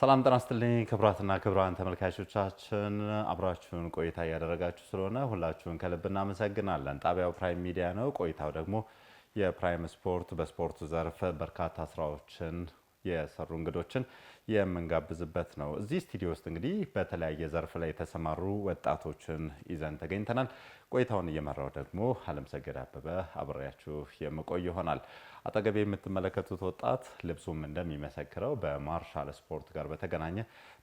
ሰላም ጤና ይስጥልኝ ክቡራትና ክቡራን ተመልካቾቻችን አብራችሁን ቆይታ ያደረጋችሁ ስለሆነ ሁላችሁን ከልብ እናመሰግናለን። ጣቢያው ፕራይም ሚዲያ ነው። ቆይታው ደግሞ የፕራይም ስፖርት በስፖርቱ ዘርፍ በርካታ ስራዎችን የሰሩ እንግዶችን የምንጋብዝበት ነው። እዚህ ስቱዲዮ ውስጥ እንግዲህ በተለያየ ዘርፍ ላይ የተሰማሩ ወጣቶችን ይዘን ተገኝተናል። ቆይታውን እየመራው ደግሞ አለምሰገድ አበበ አብሬያችሁ የምቆይ ይሆናል። አጠገቤ የምትመለከቱት ወጣት ልብሱም እንደሚመሰክረው በማርሻል ስፖርት ጋር በተገናኘ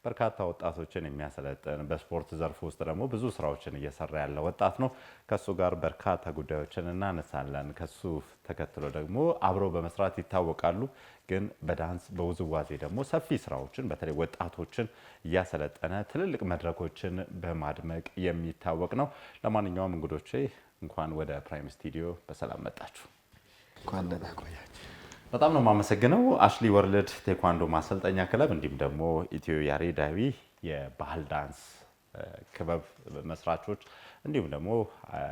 በርካታ ወጣቶችን የሚያሰለጥን በስፖርት ዘርፍ ውስጥ ደግሞ ብዙ ስራዎችን እየሰራ ያለ ወጣት ነው። ከሱ ጋር በርካታ ጉዳዮችን እናነሳለን። ከሱ ተከትሎ ደግሞ አብረው በመስራት ይታወቃሉ። ግን በዳንስ በውዝዋዜ ደግሞ ሰፊ ስራዎችን በተለይ ወጣቶችን እያሰለጠነ ትልልቅ መድረኮችን በማድመቅ የሚታወቅ ነው። ለማንኛውም እንግዶቼ እንኳን ወደ ፕራይም ስቱዲዮ በሰላም መጣችሁ። እንኳን ደህና ቆያችሁ። በጣም ነው የማመሰግነው። አሽሊ ወርልድ ቴኳንዶ ማሰልጠኛ ክለብ እንዲሁም ደግሞ ኢትዮ ያሬዳዊ የባህል ዳንስ ክበብ መስራቾች እንዲሁም ደግሞ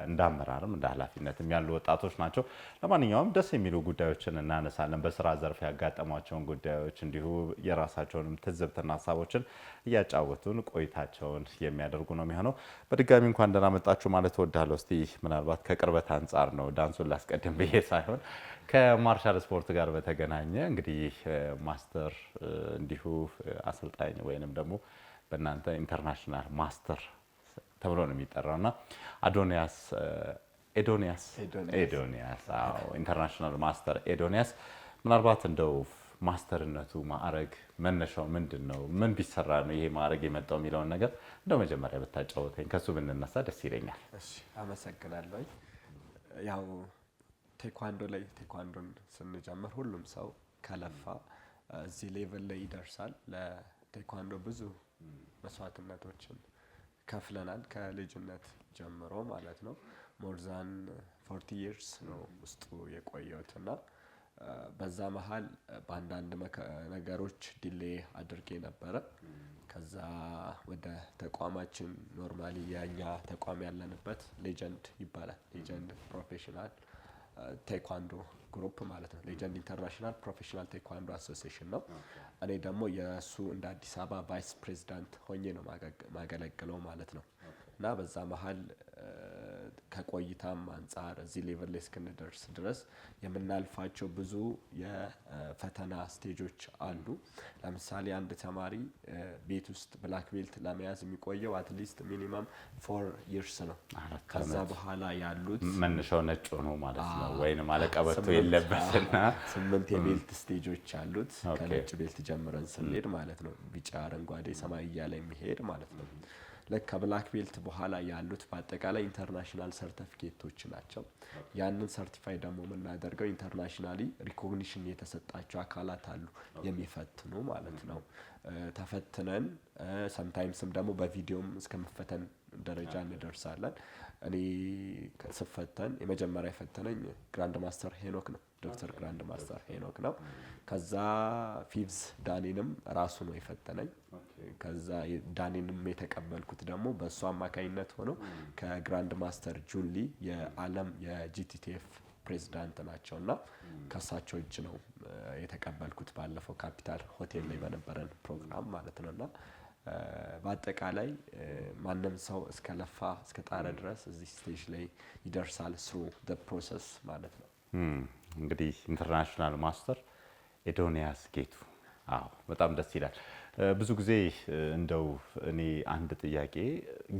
እንደ አመራርም እንደ ኃላፊነትም ያሉ ወጣቶች ናቸው። ለማንኛውም ደስ የሚሉ ጉዳዮችን እናነሳለን። በስራ ዘርፍ ያጋጠሟቸውን ጉዳዮች እንዲሁ የራሳቸውንም ትዝብትና ሀሳቦችን እያጫወቱን ቆይታቸውን የሚያደርጉ ነው የሚሆነው። በድጋሚ እንኳን ደህና መጣችሁ ማለት እወዳለሁ። እስቲ ምናልባት ከቅርበት አንጻር ነው ዳንሱን ላስቀድም ብዬ ሳይሆን ከማርሻል ስፖርት ጋር በተገናኘ እንግዲህ ማስተር እንዲሁ አሰልጣኝ ወይንም ደግሞ በእናንተ ኢንተርናሽናል ማስተር ተብሎ ነው የሚጠራውና ኤዶኒያስ ኢንተርናሽናል ማስተር ኤዶኒያስ፣ ምናልባት እንደው ማስተርነቱ ማዕረግ መነሻው ምንድነው? ምን ቢሰራ ነው ይሄ ማዕረግ የመጣው የሚለውን ነገር እንደው መጀመሪያ ብታጫወተኝ ከሱ ብንነሳ ደስ ይለኛል። እሺ፣ አመሰግናለሁ። ያው ቴኳንዶን ስንጀምር ሁሉም ሰው ከለፋ እዚህ ሌቭል ላይ ይደርሳል። ለቴኳንዶ ብዙ መስዋዕትነቶችን ከፍለናል ከልጅነት ጀምሮ ማለት ነው። ሞር ዛን 40 years ነው ውስጡ የቆየሁትና በዛ መሃል በአንዳንድ ነገሮች ዲሌይ አድርጌ ነበረ። ከዛ ወደ ተቋማችን ኖርማሊ የኛ ተቋም ያለንበት ሌጀንድ ይባላል። ሌጀንድ ፕሮፌሽናል ቴኳንዶ ግሩፕ ማለት ነው። ሌጀንድ ኢንተርናሽናል ፕሮፌሽናል ቴኳንዶ አሶሲዬሽን ነው። እኔ ደግሞ የእሱ እንደ አዲስ አበባ ቫይስ ፕሬዚዳንት ሆኜ ነው ማገለግለው ማለት ነው። እና በዛ መሀል ከቆይታም አንጻር እዚህ ሌቨል ላይ እስክንደርስ ድረስ የምናልፋቸው ብዙ የፈተና ስቴጆች አሉ። ለምሳሌ አንድ ተማሪ ቤት ውስጥ ብላክ ቤልት ለመያዝ የሚቆየው አትሊስት ሚኒመም 4 years ነው። ከዛ በኋላ ያሉት መነሻው ነጭ ነው ማለት ነው፣ ወይንም አለቀበቶ የለበትና 8 የቤልት ስቴጆች አሉት። ከነጭ ቤልት ጀምረን ስንሄድ ማለት ነው ቢጫ፣ አረንጓዴ፣ ሰማያዊ እያለ የሚሄድ ማለት ነው። ለካ ብላክ ቤልት በኋላ ያሉት በአጠቃላይ ኢንተርናሽናል ሰርቲፊኬቶች ናቸው። ያንን ሰርቲፋይ ደግሞ የምናደርገው ኢንተርናሽናሊ ሪኮግኒሽን የተሰጣቸው አካላት አሉ የሚፈትኑ ማለት ነው። ተፈትነን ሰምታይምስም ደግሞ በቪዲዮም እስከመፈተን ደረጃ እንደርሳለን። እኔ ስፈተን የመጀመሪያ የፈተነኝ ግራንድ ማስተር ሄኖክ ነው። ዶክተር ግራንድ ማስተር ሄኖክ ነው። ከዛ ፊቭዝ ዳኒንም ራሱ ነው የፈተነኝ። ከዛ ዳኒንም የተቀበልኩት ደግሞ በእሱ አማካኝነት ሆኖ ከግራንድ ማስተር ጁንሊ የዓለም የጂቲቲኤፍ ፕሬዝዳንት ናቸውና ከሳቸው እጅ ነው የተቀበልኩት ባለፈው ካፒታል ሆቴል ላይ በነበረን ፕሮግራም ማለት ነውና በአጠቃላይ ማንም ሰው እስከለፋ እስከጣረ ድረስ እዚህ ስቴጅ ላይ ይደርሳል ስሩ ዘ ፕሮሰስ ማለት ነው። እንግዲህ ኢንተርናሽናል ማስተር ኤዶኒያስ ጌቱ፣ አዎ በጣም ደስ ይላል። ብዙ ጊዜ እንደው እኔ አንድ ጥያቄ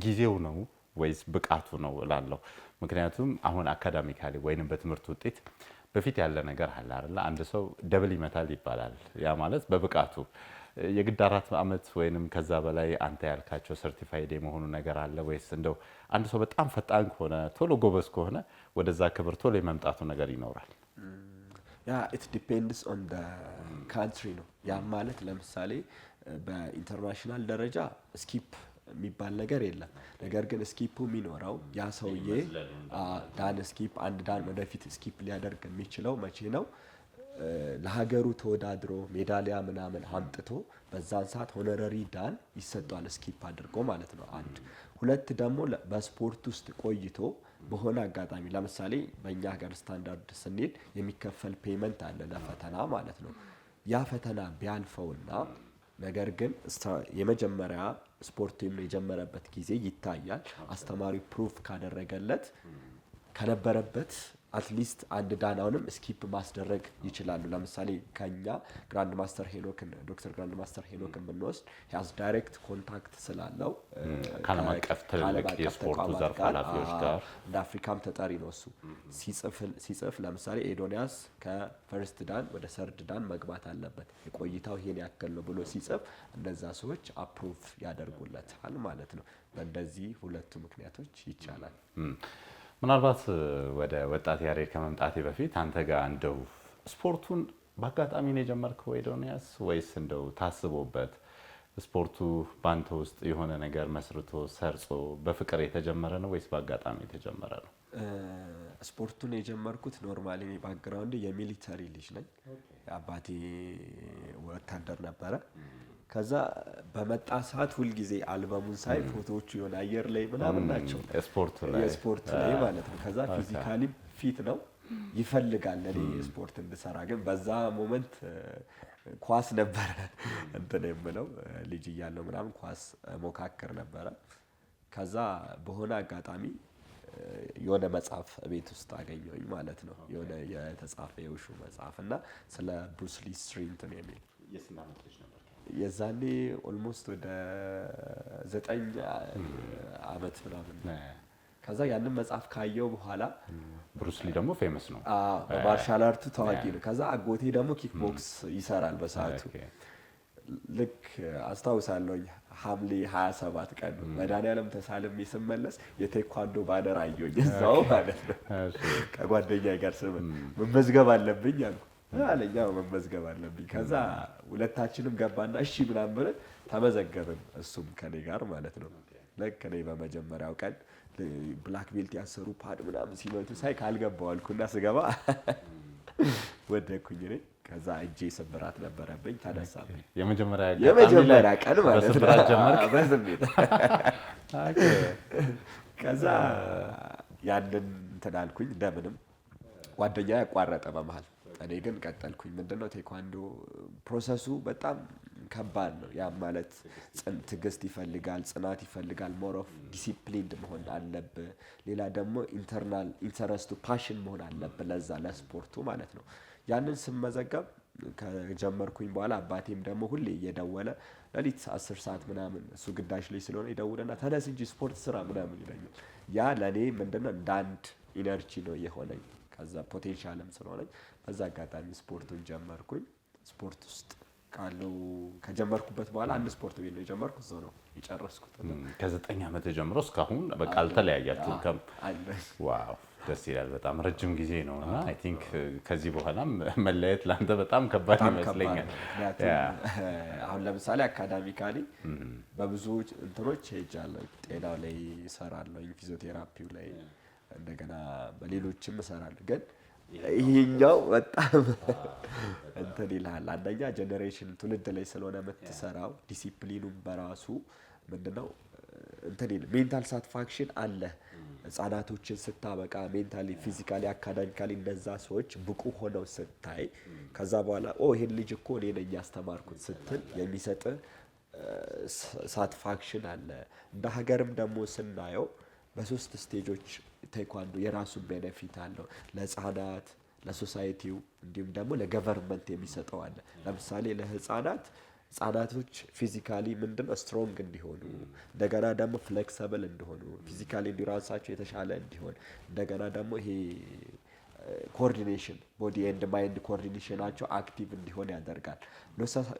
ጊዜው ነው ወይስ ብቃቱ ነው እላለሁ። ምክንያቱም አሁን አካዳሚካሊ ወይንም በትምህርት ውጤት በፊት ያለ ነገር አለ አይደል? አንድ ሰው ደብል ይመታል ይባላል። ያ ማለት በብቃቱ የግድ 4 ዓመት ወይንም ከዛ በላይ አንተ ያልካቸው ሰርቲፋይድ የመሆኑ ነገር አለ ወይስ እንደው አንድ ሰው በጣም ፈጣን ከሆነ ቶሎ ጎበዝ ከሆነ ወደዛ ክብር ቶሎ የመምጣቱ ነገር ይኖራል? ያ ኢት ዲፔንድስ ኦን ዘ ካንትሪ ነው። ያ ማለት ለምሳሌ በኢንተርናሽናል ደረጃ ስኪፕ የሚባል ነገር የለም። ነገር ግን ስኪፑ የሚኖረው ያ ሰውዬ ዳን ስኪፕ አንድ ዳን ወደፊት ስኪፕ ሊያደርግ የሚችለው መቼ ነው? ለሀገሩ ተወዳድሮ ሜዳሊያ ምናምን አምጥቶ በዛን ሰዓት ሆኖረሪ ዳን ይሰጣል ስኪፕ አድርጎ ማለት ነው። አንድ ሁለት ደግሞ በስፖርት ውስጥ ቆይቶ በሆነ አጋጣሚ ለምሳሌ በእኛ ሀገር ስታንዳርድ ስንሄድ የሚከፈል ፔመንት አለ ለፈተና ማለት ነው። ያ ፈተና ቢያልፈውና ነገር ግን የመጀመሪያ ስፖርቱን የጀመረበት ጊዜ ይታያል። አስተማሪው ፕሩፍ ካደረገለት ከነበረበት አትሊስት አንድ ዳን አሁንም ስኪፕ ማስደረግ ይችላሉ። ለምሳሌ ከኛ ግራንድ ማስተር ሄኖክን ዶክተር ግራንድ ማስተር ሄኖክን ብንወስድ ያዝ ዳይሬክት ኮንታክት ስላለው ከዓለም አቀፍ ትልልቅ የስፖርቱ ዘርፍ ኃላፊዎች ጋር እንደ አፍሪካም ተጠሪ ነው። እሱ ሲጽፍ ለምሳሌ ኤዶኒያስ ከፈርስት ዳን ወደ ሰርድ ዳን መግባት አለበት የቆይታው ይሄን ያክል ነው ብሎ ሲጽፍ እነዛ ሰዎች አፕሩቭ ያደርጉለታል ማለት ነው። በእንደዚህ ሁለቱ ምክንያቶች ይቻላል። ምናልባት ወደ ወጣት ያሬድ ከመምጣቴ በፊት አንተ ጋር እንደው ስፖርቱን በአጋጣሚ ነው የጀመርከው ኤዶኒያስ ወይስ እንደው ታስቦበት ስፖርቱ ባንተ ውስጥ የሆነ ነገር መስርቶ ሰርጾ በፍቅር የተጀመረ ነው ወይስ በአጋጣሚ የተጀመረ ነው? ስፖርቱን የጀመርኩት ኖርማሊ ባክግራውንድ የሚሊተሪ ልጅ ነኝ። አባቴ ወታደር ነበረ። ከዛ በመጣ ሰዓት ሁልጊዜ አልበሙን ሳይ ፎቶዎቹ የሆነ አየር ላይ ምናምን ናቸው የስፖርት ላይ ማለት ነው። ከዛ ፊዚካሊ ፊት ነው ይፈልጋል እኔ ስፖርት እንድሰራ። ግን በዛ ሞመንት ኳስ ነበረ እንትን የምለው ልጅ እያለሁ ምናምን ኳስ ሞካክር ነበረ። ከዛ በሆነ አጋጣሚ የሆነ መጽሐፍ ቤት ውስጥ አገኘሁኝ ማለት ነው። የሆነ የተጻፈ የውሹ መጽሐፍ እና ስለ ብሩስ ሊ ስትሪንግትን የሚል የዛኔ ኦልሞስት ወደ 9 ዓመት ምናምን። ከዛ ያንን መጽሐፍ ካየው በኋላ ብሩስ ሊ ደግሞ ፌመስ ነው፣ በማርሻል አርቱ ታዋቂ ነው። ከዛ አጎቴ ደግሞ ኪክ ቦክስ ይሰራል በሰዓቱ። ልክ አስታውሳለሁ ሐምሌ 27 ቀን መድኃኒዓለም ተሳልሜ ስመለስ የቴኳንዶ ባነር አየሁኝ እዛው ማለት ነው። ከጓደኛዬ ጋር መመዝገብ አለብኝ አልኩ አለኝ። መመዝገብ አለብኝ። ከዛ ሁለታችንም ገባና እሺ ምናምን ብለን ተመዘገብን፣ እሱም ከኔ ጋር ማለት ነው። ልክ እኔ በመጀመሪያው ቀን ብላክ ቤልት ያሰሩ ፓድ ምናምን ሲመቱ ሳይ ካልገባው አልኩና ስገባ ወደኩኝ እኔ። ከዛ እጄ ስብራት ነበረብኝ፣ ተነሳብኝ። የመጀመሪያ ቀን ማለት ነው በስሜት። ከዛ ያንን እንትን አልኩኝ። እንደምንም ጓደኛ ያቋረጠ በመሃል፣ እኔ ግን ቀጠልኩኝ። ምንድነው ቴኳንዶ ፕሮሰሱ በጣም ከባድ ነው። ያ ማለት ትዕግስት ይፈልጋል፣ ጽናት ይፈልጋል። ሞር ኦፍ ዲሲፕሊንድ መሆን አለብህ። ሌላ ደግሞ ኢንተርናል ኢንተረስቱ ፓሽን መሆን አለብህ ለዛ ለስፖርቱ ማለት ነው። ያንን ስመዘገብ ከጀመርኩኝ በኋላ አባቴም ደግሞ ሁሌ እየደወለ ሌሊት 10 ሰዓት ምናምን እሱ ግዳሽ ላይ ስለሆነ ይደውልና ተነስ እንጂ ስፖርት ስራ ምናምን ይለኛል። ያ ለእኔ ምንድነው እንደ አንድ ኢነርጂ ነው የሆነኝ፣ ከዛ ፖቴንሻልም ስለሆነኝ በዛ አጋጣሚ ስፖርቱን ጀመርኩኝ። ስፖርት ውስጥ ካለው ከጀመርኩበት በኋላ አንድ ስፖርት ቤት ነው የጀመርኩት፣ እዛው ነው የጨረስኩት። ከ9 ዓመት ጀምሮ እስካሁን በቃ አልተለያያችሁም። ዋው ደስ ይላል። በጣም ረጅም ጊዜ ነው እና አይ ቲንክ ከዚህ በኋላም መለየት ለአንተ በጣም ከባድ ይመስለኛል። አሁን ለምሳሌ አካዳሚካሊ በብዙ እንትኖች ሄጃለሁ። ጤናው ላይ እሰራለሁ፣ ፊዚዮቴራፒው ላይ እንደገና በሌሎችም እሰራለሁ። ግን ይሄኛው በጣም እንትን ይልሃል። አንደኛ ጀኔሬሽን ትውልድ ላይ ስለሆነ የምትሰራው ዲሲፕሊኑም በራሱ ምንድነው እንትን ይል ሜንታል ሳትስፋክሽን አለ። ህጻናቶችን ስታበቃ ሜንታሊ፣ ፊዚካሊ፣ አካዳሚካሊ እነዛ ሰዎች ብቁ ሆነው ስታይ ከዛ በኋላ ይሄን ልጅ እኮ እኔ ነኝ ያስተማርኩት ስትል የሚሰጥ ሳትስፋክሽን አለ። እንደ ሀገርም ደግሞ ስናየው በ3 ስቴጆች ቴኳንዶ የራሱ ቤኔፊት አለው። ለህፃናት፣ ለሶሳይቲው እንዲሁም ደግሞ ለገቨርንመንት የሚሰጠው አለ። ለምሳሌ ህፃናቶች ፊዚካሊ ምንድነው ስትሮንግ እንዲሆኑ፣ እንደገና ደግሞ ፍሌክሲብል እንዲሆኑ፣ ፊዚካሊ ኢንዱራንሳቸው የተሻለ እንዲሆን፣ እንደገና ደግሞ ይሄ ኮኦርዲኔሽን ቦዲ ኤንድ ማይንድ ኮኦርዲኔሽናቸው አክቲቭ እንዲሆን ያደርጋል።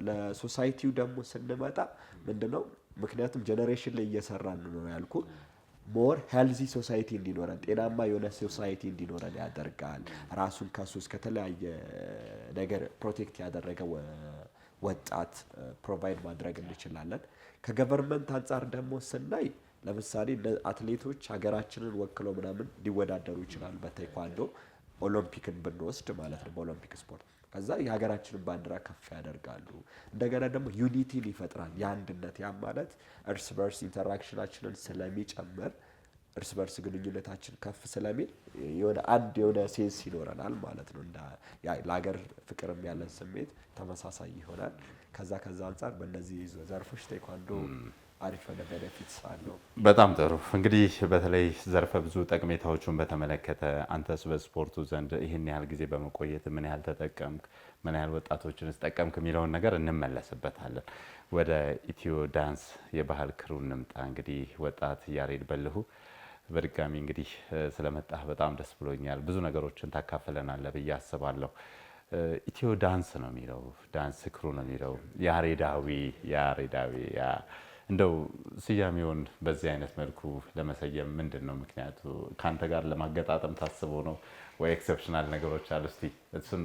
ለሶሳይቲው ደግሞ ስንመጣ ምንድነው ምክንያቱም ጀነሬሽን ላይ እየሰራን ነው ያልኩ ሞር ሄልዚ ሶሳይቲ እንዲኖረን፣ ጤናማ የሆነ ሶሳይቲ እንዲኖረን ያደርጋል። ራሱን ከሱስ ከተለያየ ነገር ፕሮቴክት ያደረገ ወጣት ፕሮቫይድ ማድረግ እንችላለን። ከገቨርንመንት አንጻር ደግሞ ስናይ ለምሳሌ አትሌቶች ሀገራችንን ወክለው ምናምን ሊወዳደሩ ይችላሉ። በቴኳንዶ ኦሎምፒክን ብንወስድ ማለት ነው፣ በኦሎምፒክ ስፖርት ከዛ የሀገራችንን ባንዲራ ከፍ ያደርጋሉ። እንደገና ደግሞ ዩኒቲን ይፈጥራል፣ የአንድነት። ያ ማለት እርስ በርስ ኢንተራክሽናችንን ስለሚጨምር እርስ በርስ ግንኙነታችን ከፍ ስለሚል የሆነ ሴንስ ይኖረናል ማለት ነው። ለሀገር ፍቅርም ያለን ስሜት ተመሳሳይ ይሆናል። ከዛ አንጻር በእነዚህ ዘርፎች ቴኳንዶ አሪፍ የሆነ ቤኔፊትስ አለው። በጣም ጥሩ። እንግዲህ በተለይ ዘርፈ ብዙ ጠቀሜታዎቹን በተመለከተ አንተስ በስፖርቱ ዘንድ ይህን ያህል ጊዜ በመቆየት ምን ያህል ተጠቀምክ፣ ምን ያህል ወጣቶችን ጠቀምክ የሚለውን ነገር እንመለስበታለን። ወደ ኢትዮ ዳንስ የባህል ክሩ እንምጣ። እንግዲህ ወጣት ያሬድ በልሁ በድጋሚ እንግዲህ ስለመጣህ በጣም ደስ ብሎኛል። ብዙ ነገሮችን ታካፍለናለህ ብዬ አስባለሁ። ኢትዮ ዳንስ ነው የሚለው፣ ዳንስ ክሩ ነው የሚለው። ያሬዳዊ እንደው ስያሜውን በዚህ አይነት መልኩ ለመሰየም ምንድን ነው ምክንያቱ? ከአንተ ጋር ለማገጣጠም ታስቦ ነው ወይ ኤክሰፕሽናል ነገሮች አሉ? እስቲ እሱን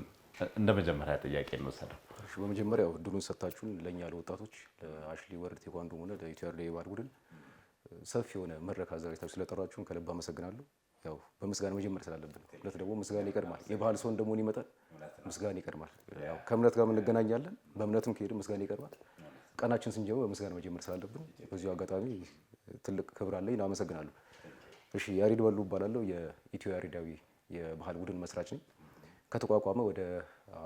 እንደ መጀመሪያ ጥያቄ እንወሰደው። በመጀመሪያ እድሉን ሰጥታችሁን ለእኛ ለወጣቶች ለአሽሊ ወርልድ ቴኳንዶ ሆነ ለኢትዮ ያሬዳዊ የባህል ቡድን ሰፊ የሆነ መድረክ አዘጋጅታችሁ ስለጠራችሁን ከልብ አመሰግናለሁ። ያው በምስጋና መጀመር ስላለብን፣ ሁለት ደግሞ ምስጋና ይቀድማል። የባህል ሰው እንደመሆን ይመጣል ምስጋና ይቀድማል። ያው ከእምነት ጋር እንገናኛለን፣ በእምነትም ከሄድን ምስጋና ይቀድማል። ቀናችን ስንጀምር በምስጋና መጀመር ስላለብን በዚሁ አጋጣሚ ትልቅ ክብር አለኝ፣ አመሰግናለሁ። እሺ፣ ያሬድ በሉ እባላለሁ። የኢትዮ ያሬዳዊ የባህል ቡድን መስራች ነኝ። ከተቋቋመ ወደ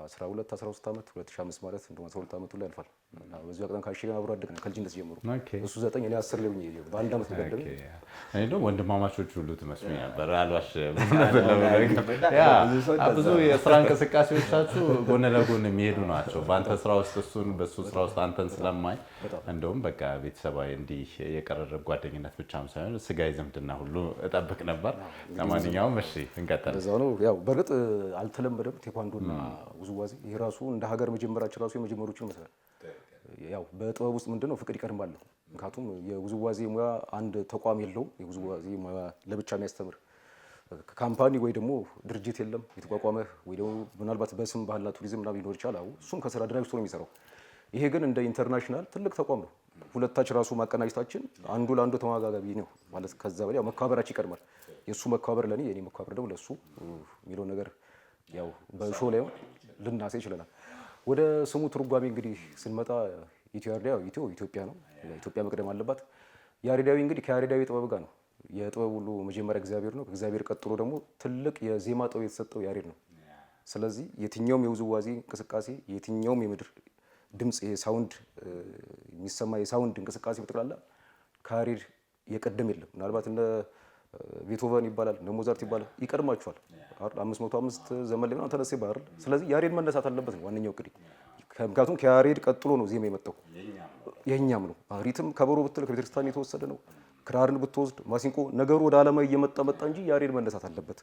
13 ዓመት 2005 ማለት እንደውም 12 ዓመቱ ላይ ያልፋል እና በዚሁ አቅጣጫ ካሽ ጋር አብሮ አደግን ከልጅነት ጀምሮ። እሱ 9 እኔ 10 ላይ ሆኜ በአንድ ዓመት ተቀደም። እኔ ደግሞ ወንድማማቾች ሁሉ ትመስሉኝ ነበር። አልዋሽ ብዙ የስራ እንቅስቃሴዎቻችሁ ጎን ለጎን የሚሄዱ ናቸው። በአንተ ስራ ውስጥ እሱን፣ በሱ ስራ ውስጥ አንተን ስለማይ እንደውም በቃ ቤተሰባዊ እንዲህ የቀረረብ ጓደኝነት ብቻም ሳይሆን ስጋዊ ዝምድና ሁሉ እጠብቅ ነበር። ለማንኛውም እሺ እንቀጥል። እዛው ነው ያው በእርግጥ አልተለመደም ቴኳንዶና ውዝዋዜ። ይሄ ራሱ እንደ ሀገር መጀመራችን ራሱ የመጀመሮችን ይመስላል። ያው በጥበብ ውስጥ ምንድነው ፍቅር ይቀድማል። ምክንያቱም የውዝዋዜ ሙያ አንድ ተቋም የለውም። የውዝዋዜ ሙያ ለብቻ የሚያስተምር ካምፓኒ ወይ ደግሞ ድርጅት የለም የተቋቋመ፣ ወይ ደግሞ ምናልባት በስም ባህልና ቱሪዝም ምናምን ሊኖር ይችላል። አዎ እሱም ከስራ ድራጅቶ ነው የሚሰራው። ይሄ ግን እንደ ኢንተርናሽናል ትልቅ ተቋም ነው። ሁለታችን ራሱ ማቀናጀታችን አንዱ ለአንዱ ተመጋጋቢ ነው ማለት። ከዛ በላይ መከባበራችን ይቀድማል። የእሱ መከባበር ለእኔ፣ የኔ መከባበር ደግሞ ለእሱ የሚለውን ነገር ያው በሾው ላይ ልናሳይ ይችላል። ወደ ስሙ ትርጓሜ እንግዲህ ስንመጣ ኢትዮ ያሬዳዊ ኢትዮጵያ ነው። ኢትዮጵያ መቅደም አለባት። ያሬዳዊ እንግዲህ ከያሬዳዊ ጥበብ ጋር ነው። የጥበብ ሁሉ መጀመሪያ እግዚአብሔር ነው። ከእግዚአብሔር ቀጥሎ ደግሞ ትልቅ የዜማ ጥበብ የተሰጠው ያሬድ ነው። ስለዚህ የትኛውም የውዝዋዜ እንቅስቃሴ፣ የትኛውም የምድር ድምፅ ሳውንድ የሚሰማ የሳውንድ እንቅስቃሴ በጠቅላላ ከያሬድ የቀደም የለም። ምናልባት እነ ቤቶቨን ይባላል እነ ሞዛርት ይባላል ይቀድማቸዋል። 505 ዘመን ላይ ምናምን ተነሳ ይባላል። ስለዚህ ያሬድ መነሳት አለበት ነው ዋነኛው እቅድ። ምክንያቱም ከያሬድ ቀጥሎ ነው ዜማ የመጣው፣ የኛም ነው። ሪትም ከበሮ ብትል ከቤተክርስቲያን የተወሰደ ነው። ክራርን ብትወስድ ማሲንቆ፣ ነገሩ ወደ ዓለማዊ እየመጣ መጣ እንጂ ያሬድ መነሳት አለበት።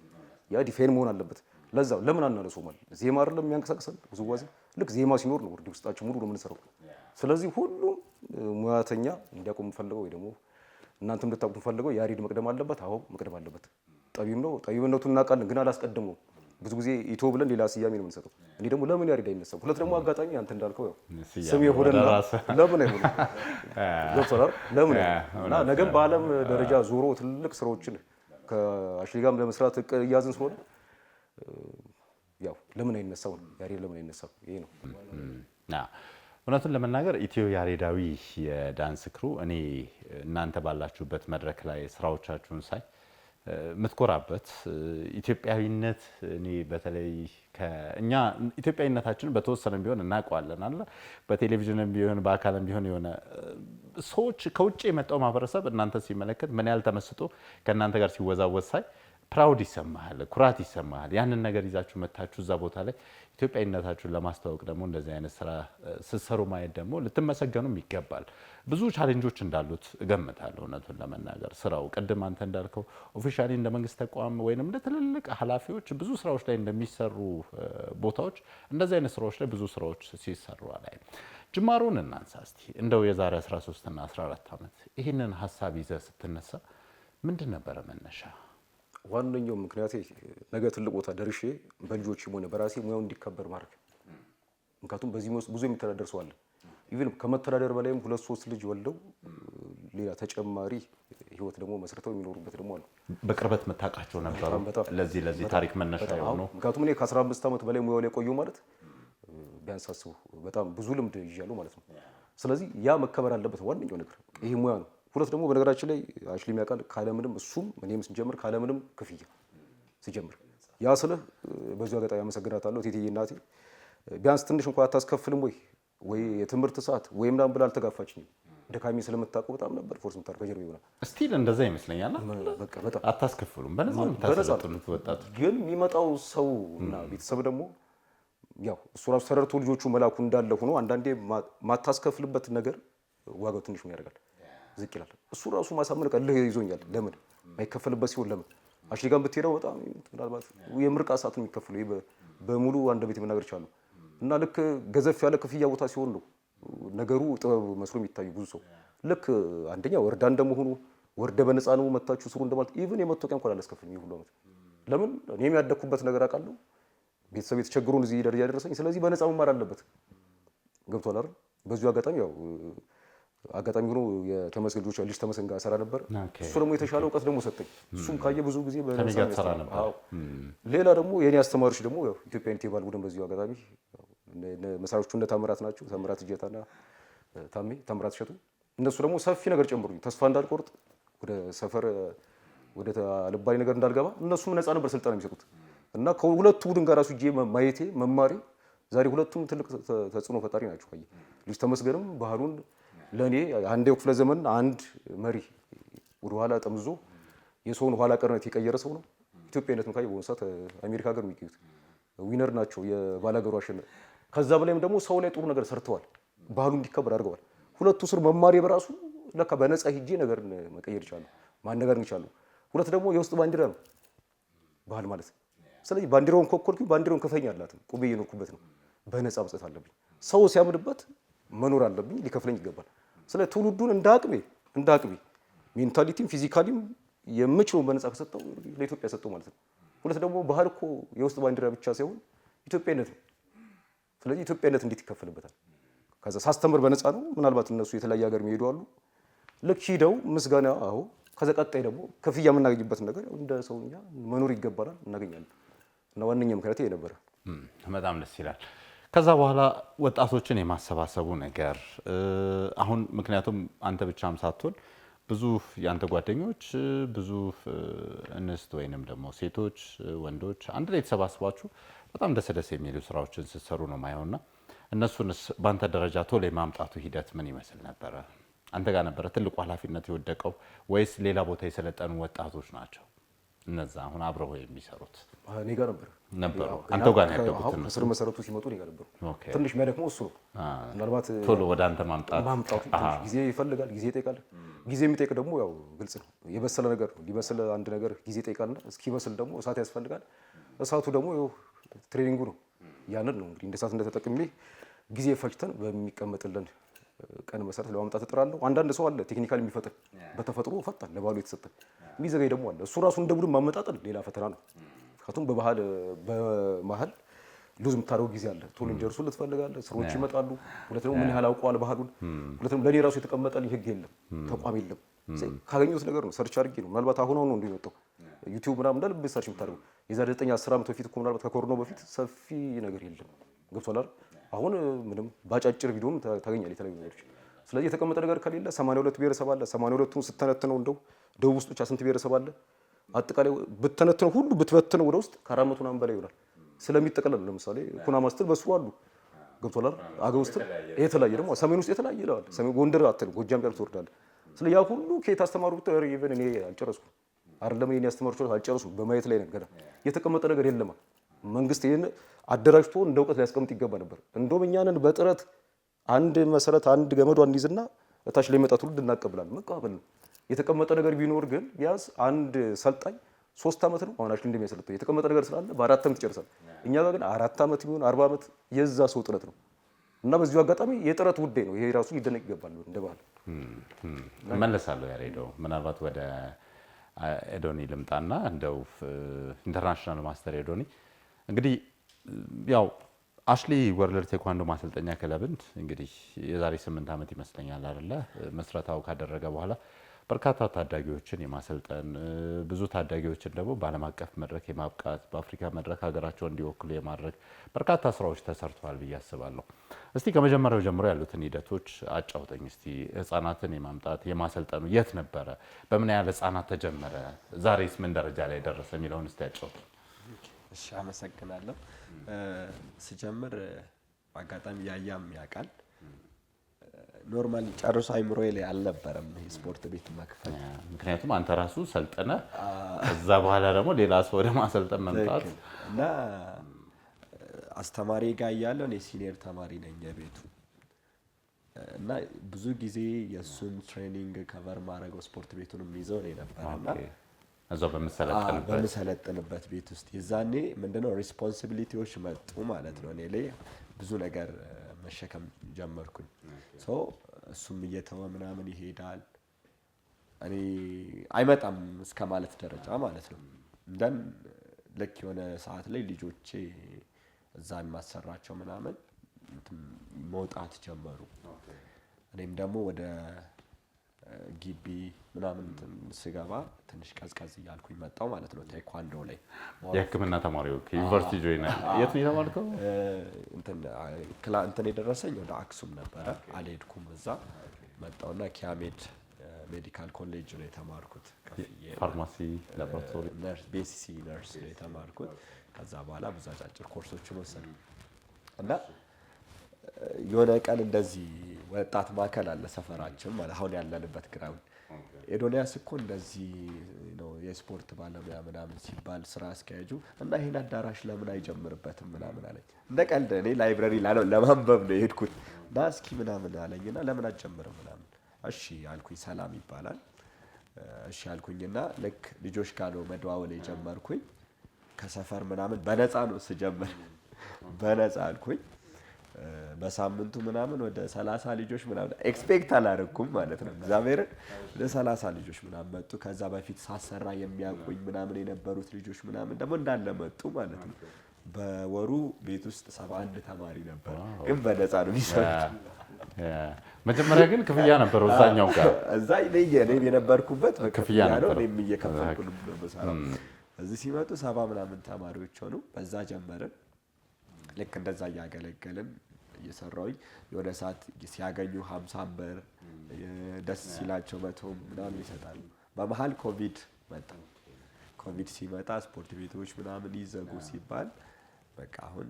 ያ ዲፌን መሆን አለበት። ለዛ ለምን አናነሱም? ዜማ አይደለም የሚያንቀሳቅሰን ውዝዋዜ። ልክ ዜማ ሲኖር ነው ወርድ ውስጣችን ሙሉ ነው የምንሰራው። ስለዚህ ሁሉም ሙያተኛ እንዲያቆም ፈልገው ወይ ደግሞ እናንተም እንድታውቁ ፈልገው ያሬድ መቅደም አለበት። አዎ መቅደም አለበት። ጠቢብ ነው፣ ጠቢብነቱን እናውቃለን፣ ግን አላስቀደምነውም። ብዙ ጊዜ ኢትዮ ብለን ሌላ ስያሜ ነው የምንሰጠው። እኔ ደግሞ ለምን ያሬድ አይነሳም? ሁለት ደግሞ አጋጣሚ አንተ እንዳልከው ያው ስም የሆነና ለምን አይሆንም? ዶክተር ለምን እና ነገም በዓለም ደረጃ ዞሮ ትልቅ ስራዎችን ከአሽሊ ጋርም ለመስራት እያዝን ስለሆነ ያው ለምን አይነሳው? ያሬድ ለምን አይነሳው? ይሄ ነው። እውነቱን ለመናገር ኢትዮ ያሬዳዊ የዳንስ ክሩ እኔ እናንተ ባላችሁበት መድረክ ላይ ስራዎቻችሁን ሳይ የምትኮራበት ኢትዮጵያዊነት፣ እኔ በተለይ እኛ ኢትዮጵያዊነታችንን በተወሰነ ቢሆን እናውቀዋለን አለ በቴሌቪዥንም ቢሆን በአካልም ቢሆን የሆነ ሰዎች ከውጭ የመጣው ማህበረሰብ እናንተ ሲመለከት ምን ያህል ተመስጦ ከእናንተ ጋር ሲወዛወዝ ሳይ ፕራውድ ይሰማሃል፣ ኩራት ይሰማሃል። ያንን ነገር ይዛችሁ መታችሁ እዛ ቦታ ላይ ኢትዮጵያዊነታችሁን ለማስተዋወቅ ደግሞ እንደዚህ አይነት ስራ ስትሰሩ ማየት ደግሞ ልትመሰገኑም ይገባል። ብዙ ቻሌንጆች እንዳሉት እገምታለሁ። እውነቱን ለመናገር ስራው ቅድም አንተ እንዳልከው ኦፊሻሊ እንደ መንግስት ተቋም ወይም እንደ ትልልቅ ኃላፊዎች ብዙ ስራዎች ላይ እንደሚሰሩ ቦታዎች እንደዚህ አይነት ስራዎች ላይ ብዙ ስራዎች ሲሰሩ ላይ ጅማሮን እናንሳ እስቲ። እንደው የዛሬ 13 እና 14 ዓመት ይህንን ሀሳብ ይዘህ ስትነሳ ምንድን ነበረ መነሻ? ዋነኛው ምክንያቴ ነገ ትልቅ ቦታ ደርሼ በልጆችም ሆነ በራሴ ሙያው እንዲከበር ማድረግ። ምክንያቱም በዚህ ውስጥ ብዙ የሚተዳደር ሰው አለ። ኢቭን ከመተዳደር በላይም 2-3 ልጅ ወልደው ሌላ ተጨማሪ ህይወት ደግሞ መስርተው የሚኖሩበት ደግሞ አሉ። በቅርበት መታቃቸው ነበሩ ለዚህ ታሪክ መነሻ የሆኑ። ምክንያቱም እኔ ከ15 ዓመት በላይ ሙያው ላይ ቆየሁ ማለት ቢያንስ አስቡ፣ በጣም ብዙ ልምድ ይዣለሁ ማለት ነው። ስለዚህ ያ መከበር አለበት። ዋነኛው ነገር ይሄ ሙያ ነው። ሁለት ደግሞ በነገራችን ላይ አሽሊ የሚያውቃል ካለምንም እሱም እኔም ስንጀምር ካለምንም ክፍያ ሲጀምር ያ ስልህ በዚሁ አጋጣሚ አመሰግናታለሁ ቴቴዬ እናቴ ቢያንስ ትንሽ እንኳን አታስከፍልም ወይ የትምህርት ሰዓት ወይ ምናምን ብላ አልተጋፋችኝም። ደካሚ ስለምታውቀው በጣም ነበር ፎርስ ምታር ከጀርባ ይሆናል ስቲል እንደዛ ይመስለኛል። በቃ በጣም አታስከፍሉም በነፃ የምታሰለጥኑት ወጣቶች ግን የሚመጣው ሰው እና ቤተሰብ ደግሞ ያው እሱ ራሱ ተረድቶ ልጆቹ መላኩ እንዳለ ሆኖ አንዳንዴ ማታስከፍልበት ነገር ዋጋው ትንሽ ምን ያደርጋል ዝቅ ይላል። እሱ ራሱ ማሳመን ቀልህ ይዞኛል። ለምን ማይከፈልበት ሲሆን ለምን አሽሊ ጋር ብትሄደው በጣም ምናልባት የምርቃ ሰዓት ነው የሚከፍለው በሙሉ አንድ ቤት መናገር ይችላል። እና ልክ ገዘፍ ያለ ክፍያ ቦታ ሲሆን ነው ነገሩ ጥበብ መስሎ የሚታዩ ብዙ ሰው ልክ አንደኛ ወርዳ እንደመሆኑ ወርደ በነፃ ነው መታችሁ ስሩ እንደማለት ኢቭን የመታወቂያ እንኳን አላስከፍልም ይሁሉ አመት ለምን እኔም ያደኩበት ነገር አውቃለሁ። ቤተሰብ የተቸገሩን እዚህ ደረጃ ያደረሰኝ ስለዚህ በነፃ መማር አለበት። ገብቷል አይደል? በዚሁ አጋጣሚ ያው አጋጣሚ ሆኖ የተመስገን ልጆች ልጅ ተመስገን ጋር ሰራ ነበር። እሱ ደግሞ የተሻለ እውቀት ደግሞ ሰጠኝ። እሱም ካየ ብዙ ጊዜ በነፃ ሰራ ነበር። ሌላ ደግሞ የኔ አስተማሪዎች ደግሞ ያው ኢትዮጵያን ቴባል ቡድን በዚሁ አጋጣሚ መሳሪያዎቹ እንደ ታምራት ናቸው። ታምራት እጀታና ታምራት እሸቱ እነሱ ደግሞ ሰፊ ነገር ጨምሩኝ። ተስፋ እንዳልቆርጥ ወደ ሰፈር ወደ አልባሌ ነገር እንዳልገባ እነሱም ነፃ ነበር ስልጠና የሚሰጡት እና ከሁለቱ ቡድን ጋር ራሱ እጄ ማየቴ መማሬ ዛሬ ሁለቱም ትልቅ ተጽዕኖ ፈጣሪ ናቸው። ካየ ልጅ ተመስገንም ባህሉን ለኔ አንዴው ክፍለ ዘመን አንድ መሪ ወደ ኋላ ጠምዞ የሰውን ኋላ ቀርነት የቀየረ ሰው ነው። ኢትዮጵያዊነትን ካየ በሆነ ሰዓት አሜሪካ ሀገር የሚገኙት ዊነር ናቸው። የባላገሩ አሸናፊ ከዛ በላይም ደግሞ ሰው ላይ ጥሩ ነገር ሰርተዋል። ባህሉ እንዲከበር አድርገዋል። ሁለቱ ስር መማሬ በራሱ ለካ በነፃ ሂጄ ነገር መቀየር ይችላል ማነጋገር ይችላል። ሁለት ደግሞ የውስጥ ባንዲራ ነው ባህል ማለት። ስለዚህ ባንዲራውን ኮኮልኩኝ ባንዲራውን ከፈኛ አላትም ቁቤ እየኖርኩበት ነው። በነፃ መስጠት አለብኝ። ሰው ሲያምንበት መኖር አለብኝ። ሊከፍለኝ ይገባል። ስለዚህ ትውልዱን እንደ አቅሜ ሜንታሊቲም ፊዚካሊም የምችለውን በነፃ ከሰጠው ለኢትዮጵያ ሰጠው ማለት ነው። ሁለት ደግሞ ባህል እኮ የውስጥ ባንዲራ ብቻ ሳይሆን ኢትዮጵያዊነት ነው። ስለዚህ ኢትዮጵያዊነት እንዴት ይከፈልበታል? ከዛ ሳስተምር በነፃ ነው። ምናልባት እነሱ የተለያየ ሀገር የሚሄዱ አሉ። ልክ ሂደው ምስጋና አዎ። ከዛ ቀጣይ ደግሞ ክፍያ የምናገኝበትን ነገር እንደ ሰውኛ መኖር ይገባናል፣ እናገኛለን። እና ዋነኛ ምክንያት ይሄ ነበረ። በጣም ደስ ይላል። ከዛ በኋላ ወጣቶችን የማሰባሰቡ ነገር አሁን ምክንያቱም አንተ ብቻም ሳትሆን ብዙ የአንተ ጓደኞች ብዙ እንስት ወይንም ደግሞ ሴቶች ወንዶች አንድ ላይ የተሰባስባችሁ በጣም ደስ የሚሉ ስራዎችን ስትሰሩ ነው ማየውና እነሱንስ በአንተ ደረጃ ቶሎ የማምጣቱ ሂደት ምን ይመስል ነበረ? አንተ ጋር ነበረ ትልቁ ኃላፊነት የወደቀው ወይስ ሌላ ቦታ የሰለጠኑ ወጣቶች ናቸው እነዛ አሁን አብረው የሚሰሩት? እኔ ጋር ነበሩ። አንተው ጋር ነው ያደጉት? ከስር መሰረቱ ሲመጡ እኔ ጋር ነበሩ። ትንሽ የሚያደክመው እሱ ነው። ምናልባት ቶሎ ወደ አንተ ማምጣቱ ጊዜ ይፈልጋል፣ ጊዜ ይጠይቃል። ጊዜ የሚጠይቅ ደግሞ ያው ግልጽ ነው፣ የበሰለ ነገር ነው። ሊበስል አንድ ነገር ጊዜ ይጠይቃልና እስኪበስል ደግሞ እሳት ያስፈልጋል። እሳቱ ደግሞ ትሬኒንጉ ነው። ያንን ነው እንግዲህ እንደ እሳት እንደተጠቅሜ ጊዜ ፈጅተን በሚቀመጥልን ቀን መሰረት ለማምጣት እጥራለሁ። አንዳንድ ሰው አለ ቴክኒካል የሚፈጥን በተፈጥሮ ፈጣን ለባሉ የተሰጠ የሚዘገይ ደግሞ አለ። እሱ ራሱ እንደ ቡድን ማመጣጠን ሌላ ፈተና ነው። ምክንያቱም በመሀል ሉዝ የምታደርገው ጊዜ አለ። ቶሎ እንዲደርሱልህ ትፈልጋለህ። ስሮች ይመጣሉ። ሁለት ደግሞ ምን ያህል አውቀዋል ባህሉን። ሁለት ደግሞ ለእኔ ራሱ የተቀመጠልኝ ህግ የለም፣ ተቋም የለም። ካገኘሁት ነገር ነው ሰርች አድርጌ ነው። ምናልባት አሁን ነው እንደሚመጣው ዩቲዩብ ምናምን እንዳለ ሰርች የምታደርገው የዛሬ 9-10 ዓመት በፊት እኮ ምናልባት ከኮሮናው በፊት ሰፊ ነገር የለም። ገብቶሃል አይደል? አሁን ምንም ባጫጭር ቪዲዮም ታገኛለህ የተለያዩ ነገሮች። ስለዚህ የተቀመጠ ነገር ከሌለ 82 ብሔረሰብ አለ። 82ቱን ስተነትነው እንደው ደቡብ ውስጥ ብቻ ስንት ብሔረሰብ አለ? አጠቃላይ ብተነትነው ሁሉ ብትበትነው ወደ ውስጥ ከ400 ምናምን በላይ ይሆናል። ስለሚጠቀለል ለምሳሌ ኩናማ ስትል በሱ አሉ። ገብቶሃል አይደል? አገው ውስጥ የተለያየ ደግሞ ሰሜን ውስጥ የተለያየ ይላል። ሰሜን ጎንደር አትል ጎጃም ጋር ትወርዳለህ። ስለዚህ ያ ሁሉ ከየት አስተማሩ ብትል ኢቭን እኔ አልጨረስኩም አይደለም እኔ ያስተማሩት አልጨረሱም። በማየት ላይ ነገር የተቀመጠ ነገር የለም። መንግስት ይሄን አደራጅቶ እንደ እውቀት ሊያስቀምጥ ይገባ ነበር። እንደውም እኛንን በጥረት አንድ መሰረት አንድ ገመዷ እንይዝና እታች ላይ መጣ ትውልድ እናቀብላለን። መቀበል ነው። የተቀመጠ ነገር ቢኖር ግን ቢያንስ አንድ ሰልጣኝ 3 ዓመት ነው አሁን አሽሊ እንደሚያሰልጠው የተቀመጠ ነገር ስላለ በ4 ዓመት ይጨርሳል። እኛ ጋር ግን 4 ዓመት ቢሆን 40 ዓመት የዛ ሰው ጥረት ነው እና በዚሁ አጋጣሚ የጥረት ውዴ ነው። ይሄ ራሱ ሊደነቅ ይገባል። እንደ ባህል መለሳለሁ ያሬዶ ምናልባት ወደ ኤዶኒ ልምጣና እንደው ኢንተርናሽናል ማስተር ኤዶኒ እንግዲህ ያው አሽሊ ወርልድ ቴኳንዶ ማሰልጠኛ ክለብን እንግዲህ የዛሬ 8 ዓመት ይመስለኛል አይደለ መስረታው ካደረገ በኋላ በርካታ ታዳጊዎችን የማሰልጠን ብዙ ታዳጊዎችን ደግሞ በዓለም አቀፍ መድረክ የማብቃት በአፍሪካ መድረክ ሀገራቸውን እንዲወክሉ የማድረግ በርካታ ስራዎች ተሰርተዋል ብዬ አስባለሁ። እስቲ ከመጀመሪያው ጀምሮ ያሉትን ሂደቶች አጫውተኝ እስቲ። ህጻናትን የማምጣት የማሰልጠኑ የት ነበረ? በምን ያህል ህጻናት ተጀመረ? ዛሬስ ምን ደረጃ ላይ ደረሰ የሚለውን እስቲ አጫውተኝ። እሺ፣ አመሰግናለሁ። ስጀምር በአጋጣሚ ያያም ያውቃል ኖርማሊ ጨርሶ አይምሮዬ ላይ አልነበረም ይሄ ስፖርት ቤት መክፈት። ምክንያቱም አንተ ራሱ ሰልጥነ እዛ በኋላ ደግሞ ሌላ ሰው ወደ ማሰልጠን መምጣት እና አስተማሪ ጋር እያለሁ እኔ ሲኒየር ተማሪ ነኝ የቤቱ እና ብዙ ጊዜ የእሱን ትሬኒንግ ከቨር ማድረገው ስፖርት ቤቱንም ይዘው ነው ነበርና እዛው በምሰለጥንበት ቤት ውስጥ የዛኔ ምንድነው ሪስፖንሲቢሊቲዎች መጡ ማለት ነው። እኔ ላይ ብዙ ነገር መሸከም ጀመርኩኝ። እሱም እየተወ ምናምን ይሄዳል፣ እኔ አይመጣም እስከ ማለት ደረጃ ማለት ነው። እንደን ልክ የሆነ ሰዓት ላይ ልጆቼ እዛን ማሰራቸው ምናምን መውጣት ጀመሩ። እኔም ደግሞ ወደ ግቢ ምናምን ስገባ ትንሽ ቀዝቀዝ እያልኩኝ መጣሁ ማለት ነው። ቴኳንዶ ላይ የሕክምና ተማሪዎች ዩኒቨርሲቲ ጆይን የት ነው የተማርከው? እንትን የደረሰኝ ወደ አክሱም ነበረ፣ አልሄድኩም። እዛ መጣሁና ኪያሜድ ሜዲካል ኮሌጅ ነው የተማርኩት። ፋርማሲ ላቦራቶሪ ቤሲሲ ነርስ ነው የተማርኩት። ከዛ በኋላ ብዙ አጫጭር ኮርሶችን ወሰድኩ እና የሆነ ቀን እንደዚህ ወጣት ማዕከል አለ ሰፈራችን ማለት አሁን ያለንበት ግራውንድ ኤዶኒያስ እኮ እንደዚህ ነው የስፖርት ባለሙያ ምናምን ሲባል ስራ አስኪያጁ እና ይሄን አዳራሽ ለምን አይጀምርበትም ምናምን አለኝ። እንደ ቀልድ እኔ ላይብረሪ ለማንበብ ነው የሄድኩት እና እስኪ ምናምን አለኝና ለምን አትጀምርም ምናምን እሺ አልኩኝ። ሰላም ይባላል። እሺ አልኩኝና ልክ ልጆች ጋር ነው መደዋወል የጀመርኩኝ። ከሰፈር ምናምን በነፃ ነው ስጀምር በነፃ አልኩኝ። በሳምንቱ ምናምን ወደ 30 ልጆች ምናምን ኤክስፔክት አላደረኩም ማለት ነው። እግዚአብሔርን ወደ 30 ልጆች ምናምን መጡ። ከዛ በፊት ሳሰራ የሚያውቁኝ ምናምን የነበሩት ልጆች ምናምን ደግሞ እንዳለ መጡ ማለት ነው። በወሩ ቤት ውስጥ 71 ተማሪ ነበር፣ ግን በነፃ ነው የሚሰሩት። መጀመሪያ ግን ክፍያ ነበረው እዛኛው ጋር እዛ እኔ የነበርኩበት ክፍያ ነው። እኔም እየከፈልኩ ነው የምሰራው። እዚህ ሲመጡ 70 ምናምን ተማሪዎች ሆኑ። በዛ ጀመርን። ልክ እንደዛ እያገለገልን እየሰራሁኝ የሆነ ሰዓት ሲያገኙ 50 ብር ደስ ሲላቸው 100 ምናምን ይሰጣሉ። በመሀል ኮቪድ መጣ። ኮቪድ ሲመጣ ስፖርት ቤቶች ምናምን ይዘጉ ሲባል በቃ አሁን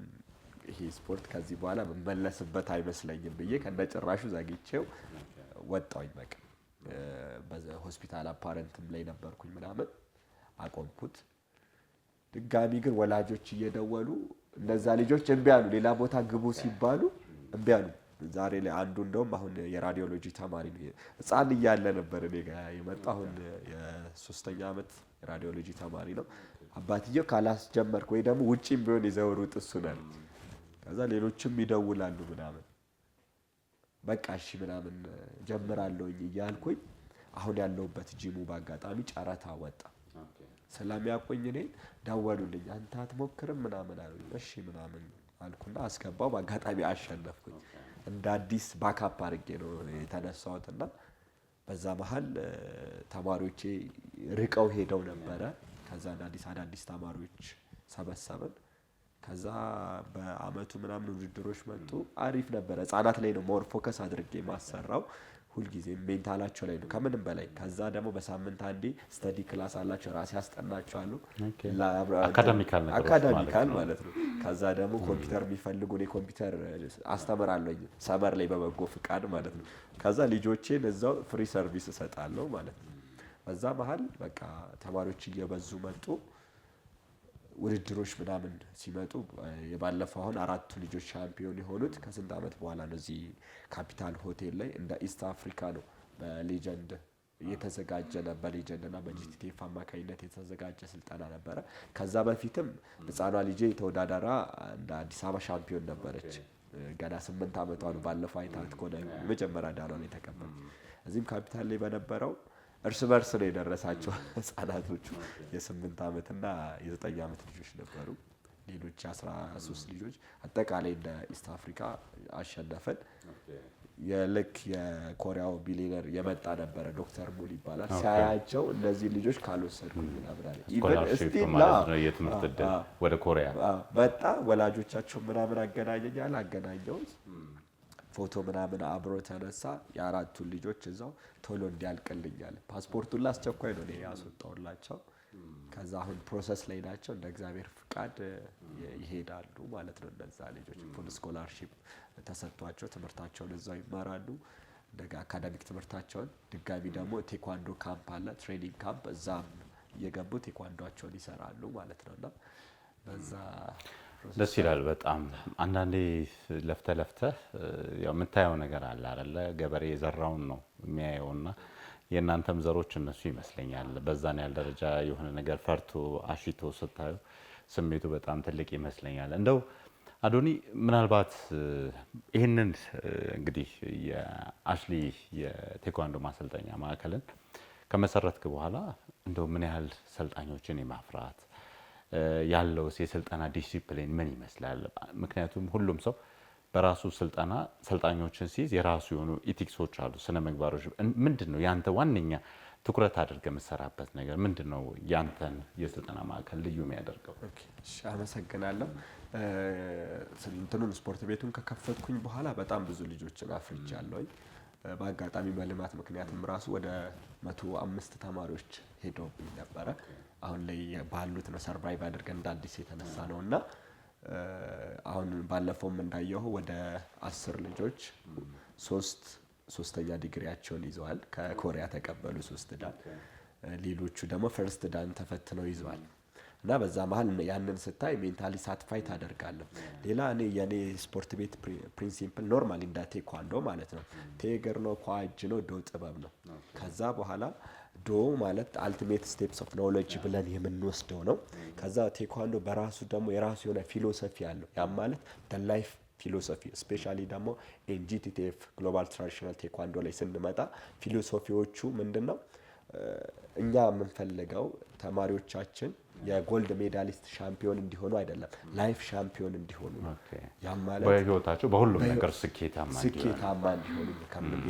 ይሄ ስፖርት ከዚህ በኋላ መመለስበት አይመስለኝም ብዬ ከነጭራሹ ዘግቼው ወጣሁኝ። በቃ በሆስፒታል አፓረንትም ላይ ነበርኩኝ ምናምን አቆምኩት። ድጋሚ ግን ወላጆች እየደወሉ እነዛ ልጆች እምቢ አሉ። ሌላ ቦታ ግቡ ሲባሉ እምቢ አሉ። ዛሬ ላይ አንዱ እንደውም አሁን የራዲዮሎጂ ተማሪ ነው። ሕፃን እያለ ነበር እኔ ጋር የመጣው። አሁን የ3ኛ ዓመት የራዲዮሎጂ ተማሪ ነው። አባትየው ካላስጀመርክ ወይ ደግሞ ውጪም ቢሆን ይዘውሩት እሱ ነው። ከዛ ሌሎችም ይደውላሉ ምናምን በቃ እሺ ምናምን ጀምራለሁኝ እያልኩኝ አሁን ያለሁበት ጂሙ በአጋጣሚ ጨረታ ወጣ። ስለሚያውቁኝ እኔን ደወሉልኝ። አንተ አትሞክርም ምናምን አሉኝ። እሺ ምናምን አልኩና አስገባው። በአጋጣሚ አሸነፍኩኝ። እንደ አዲስ ባካፕ አድርጌ ነው የተነሳሁትና በዛ መሀል ተማሪዎቼ ርቀው ሄደው ነበረ። ከዛ አዳዲስ ተማሪዎች ሰበሰብን። ከዛ በአመቱ ምናምን ውድድሮች መጡ። አሪፍ ነበረ። ህጻናት ላይ ነው ሞር ፎከስ አድርጌ ማሰራው ሁልጊዜ ሜንታላቸው ላይ ነው ከምንም በላይ። ከዛ ደግሞ በሳምንት አንዴ ስተዲ ክላስ አላቸው፣ ራሴ አስጠናቸዋለሁ። አካዳሚካል ማለት ነው። ከዛ ደግሞ ኮምፒውተር የሚፈልጉ እኔ ኮምፒውተር አስተምራለሁ ሰመር ላይ በበጎ ፍቃድ ማለት ነው። ከዛ ልጆቼን እዛው ፍሪ ሰርቪስ እሰጣለሁ ማለት ነው። በዛ መሀል በቃ ተማሪዎች እየበዙ መጡ። ውድድሮች ምናምን ሲመጡ የባለፈው አሁን 4ቱ ልጆች ሻምፒዮን የሆኑት ከስንት ዓመት በኋላ ነው። እዚህ ካፒታል ሆቴል ላይ እንደ ኢስት አፍሪካ ነው በሌጀንድ የተዘጋጀ ነበር። በሌጀንድ እና በጂቲቲኤፍ አማካኝነት የተዘጋጀ ስልጠና ነበረ። ከዛ በፊትም ህፃኗ ልጄ ተወዳዳራ እንደ አዲስ አበባ ሻምፒዮን ነበረች። ገና 8 ዓመቷ ነው። ባለፈው አይታት ከሆነ መጀመሪያ ዳሯን የተቀበለ እዚህም ካፒታል ላይ በነበረው እርስ በርስ ነው የደረሳቸው ህፃናቶቹ። የ8 ዓመትና የ9 ዓመት ልጆች ነበሩ። ሌሎች 13 ልጆች አጠቃላይ እንደ ኢስት አፍሪካ አሸነፈን። የልክ የኮሪያው ቢሊነር የመጣ ነበረ ዶክተር ሙል ይባላል። ሲያያቸው እነዚህ ልጆች ካልወሰድኩኝ ምናምን አለ። ስኮላርሺፕ ማለት ነው የትምህርት እድል ወደ ኮሪያ መጣ። ወላጆቻቸው ምናምን አገናኘኛል፣ አገናኘሁት። ፎቶ ምናምን አብሮ ተነሳ። የአራቱን ልጆች እዛው ቶሎ እንዲያልቅልኛል። ፓስፖርቱን ላስቸኳይ ነው እኔ ያስወጣሁላቸው። ከዛ አሁን ፕሮሰስ ላይ ናቸው። እንደ እግዚአብሔር ፍቃድ ይሄዳሉ ማለት ነው። እነዛ ልጆች ፉል ስኮላርሺፕ ተሰጥቷቸው ትምህርታቸውን እዛው ይማራሉ። እንደጋ አካዳሚክ ትምህርታቸውን ድጋሚ ደግሞ ቴኳንዶ ካምፕ አለ፣ ትሬኒንግ ካምፕ፣ እዛም እየገቡ ቴኳንዶቸውን ይሰራሉ ማለት ነውና በዛ ደስ ይላል በጣም። አንዳንዴ ለፍተህ ያው የምታየው ነገር አለ አይደለ? ገበሬ የዘራውን ነው የሚያየውና የእናንተም ዘሮች እነሱ ይመስለኛል። በዛን ያህል ደረጃ የሆነ ነገር ፈርቶ አሽቶ ስታዩ ስሜቱ በጣም ትልቅ ይመስለኛል። እንደው አዶኒ ምናልባት ይህንን እንግዲህ የአሽሊ የቴኳንዶ ማሰልጠኛ ማዕከልን ከመሰረትክ በኋላ እንደው ምን ያህል ሰልጣኞችን የማፍራት ያለው የስልጠና ዲሲፕሊን ምን ይመስላል? ምክንያቱም ሁሉም ሰው በራሱ ስልጠና ሰልጣኞችን ሲይዝ የራሱ የሆኑ ኢቲክሶች አሉ፣ ስነ ምግባሮች። ምንድነው ያንተ ዋነኛ ትኩረት አድርገህ የምትሰራበት ነገር ምንድነው? ያንተን የስልጠና ማዕከል ልዩ የሚያደርገው? እሺ፣ አመሰግናለሁ። እንትኑን ስፖርት ቤቱን ከከፈትኩኝ በኋላ በጣም ብዙ ልጆችን አፍርቻለሁኝ። በአጋጣሚ በልማት ምክንያትም ራሱ ወደ 105 ተማሪዎች ሄደውብኝ ነበረ። አሁን ላይ ባሉት ነው ሰርቫይቭ አድርገን እንደ አዲስ የተነሳ ነውና አሁን ባለፈውም እንዳየው ወደ 10 ልጆች ሶስተኛ ዲግሪያቸውን ይዘዋል። ከኮሪያ ተቀበሉ 3 ዳን፣ ሌሎቹ ደግሞ ፈርስት ዳን ተፈትነው ይዘዋል። እና በዛ መሀል ያንን ስታይ ሜንታሊ ሳትፋይ ታደርጋለህ። ሌላ እኔ የኔ ስፖርት ቤት ፕሪንሲፕል ኖርማሊ እንደ ቴኳንዶ ማለት ነው። ቴገር ነው፣ ኳጅ ነው፣ ዶ ጥበብ ነው። ከዛ በኋላ ዶ ማለት አልቲሜት ስቴፕስ ኦፍ ኖሌጅ ብለን የምንወስደው ነው። ከዛ ቴኳንዶ በራሱ ደግሞ የራሱ የሆነ ፊሎሶፊ አለው። ያ ማለት ላይፍ ፊሎሶፊ ስፔሻሊ ደግሞ ኤንጂቲቲኤፍ ግሎባል ትራዲሽናል ቴኳንዶ ላይ ስንመጣ ፊሎሶፊዎቹ ምንድነው? እኛ የምንፈልገው ተማሪዎቻችን የጎልድ ሜዳሊስት ሻምፒዮን እንዲሆኑ አይደለም፣ ላይፍ ሻምፒዮን እንዲሆኑ ነው። ያ ማለት በህይወታቸው በሁሉም ነገር ስኬታማ እንዲሆኑ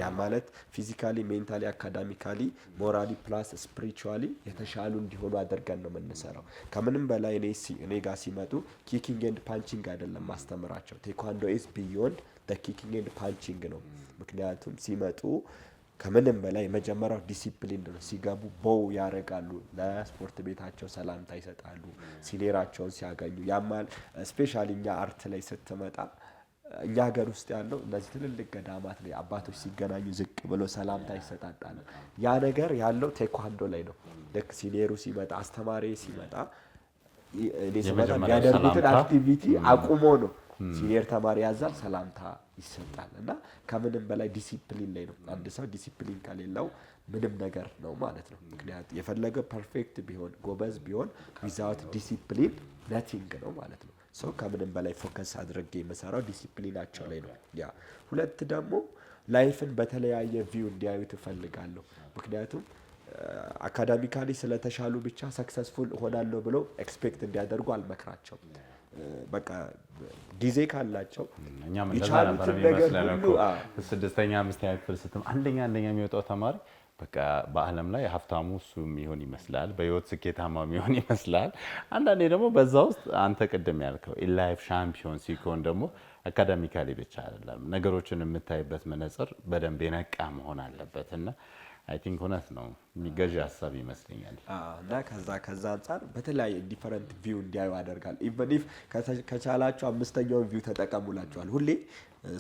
ያ ማለት ፊዚካሊ፣ ሜንታሊ፣ አካዳሚካሊ፣ ሞራሊ ፕላስ ስፒሪቹዋሊ የተሻሉ እንዲሆኑ አድርገን ነው የምንሰራው። ከምንም በላይ እኔ ጋር ሲመጡ ኪኪንግ ኤንድ ፓንቺንግ አይደለም ማስተምራቸው። ቴኳንዶ ኢዝ ቢዮንድ ኪኪንግ ኤንድ ፓንቺንግ ነው። ምክንያቱም ሲመጡ ከምንም በላይ መጀመሪያው ዲሲፕሊን ነው። ሲገቡ ቦው ያረጋሉ፣ ለስፖርት ቤታቸው ሰላምታ ይሰጣሉ፣ ሲኒየራቸውን ሲያገኙ። ያማል ስፔሻሊ እኛ አርት ላይ ስትመጣ እኛ ሀገር ውስጥ ያለው እነዚህ ትልልቅ ገዳማት ላይ አባቶች ሲገናኙ ዝቅ ብሎ ሰላምታ ይሰጣጣሉ። ያ ነገር ያለው ቴኳንዶ ላይ ነው። ልክ ሲኒየሩ ሲመጣ፣ አስተማሪ ሲመጣ እኔ ስመጣ የሚያደርጉትን አክቲቪቲ አቁሞ ነው ሲኒየር ተማሪ ያዛል፣ ሰላምታ ይሰጣል። እና ከምንም በላይ ዲሲፕሊን ላይ ነው። አንድ ሰው ዲሲፕሊን ከሌለው ምንም ነገር ነው ማለት ነው። ምክንያቱም የፈለገ ፐርፌክት ቢሆን ጎበዝ ቢሆን ዊዛውት ዲሲፕሊን ነቲንግ ነው ማለት ነው። ሰው ከምንም በላይ ፎከስ አድርጌ የምሰራው ዲሲፕሊናቸው ላይ ነው። ያ ሁለት ደግሞ ላይፍን በተለያየ ቪው እንዲያዩ ትፈልጋለሁ። ምክንያቱም አካዳሚካሊ ስለተሻሉ ብቻ ሰክሰስፉል ሆናለሁ ብለው ኤክስፔክት እንዲያደርጉ አልመክራቸውም። በቃ ጊዜ ካላቸው እኛም እንደዛ ነበር የሚመስለን እኮ 6ኛ 5ኛ ክፍል አንደኛ የሚወጣው ተማሪ በቃ በአለም ላይ ሀብታሙ እሱ የሚሆን ይመስላል፣ በህይወት ስኬታማ የሚሆን ይመስላል። አንዳንዴ ደግሞ በዛ ውስጥ አንተ ቅድም ያልከው ላይፍ ሻምፒዮን ሲሆን ደግሞ አካዳሚካሊ ብቻ አይደለም ነገሮችን የምታይበት መነጽር በደንብ የነቃ መሆን አለበት። እና አይ ቲንክ እውነት ነው የሚገዥ ሀሳብ ይመስለኛል። እና ከዛ አንጻር በተለያየ ዲፈረንት ቪው እንዲያዩ ያደርጋል። ኢቨን ኢፍ ከቻላችሁ 5ኛውን ቪው ተጠቀሙላችኋል። ሁሌ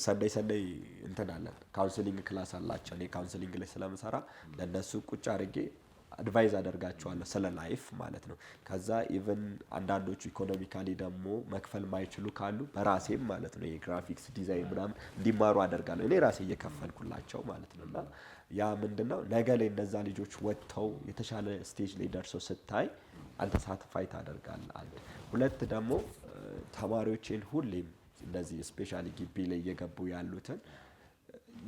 ሰንደይ እንትን አለን፣ ካውንስሊንግ ክላስ አላቸው። እኔ ካውንስሊንግ ላይ ስለምሰራ ለነሱ ቁጭ አድርጌ አድቫይዝ አደርጋቸዋለሁ ስለ ላይፍ ማለት ነው። ከዛ ኢቨን አንዳንዶቹ ኢኮኖሚካሊ ደግሞ መክፈል ማይችሉ ካሉ በራሴም ማለት ነው የግራፊክስ ዲዛይን ምናምን እንዲማሩ አደርጋለሁ እኔ ራሴ እየከፈልኩላቸው ማለት ነው። እና ያ ምንድነው ነገ ላይ እነዛ ልጆች ወጥተው የተሻለ ስቴጅ ላይ ደርሰው ስታይ አንተ ሳትፋይ ታደርጋለህ። አንድ ሁለት ደግሞ ተማሪዎችን ሁሌም እንደዚህ ስፔሻሊ ግቢ ላይ እየገቡ ያሉትን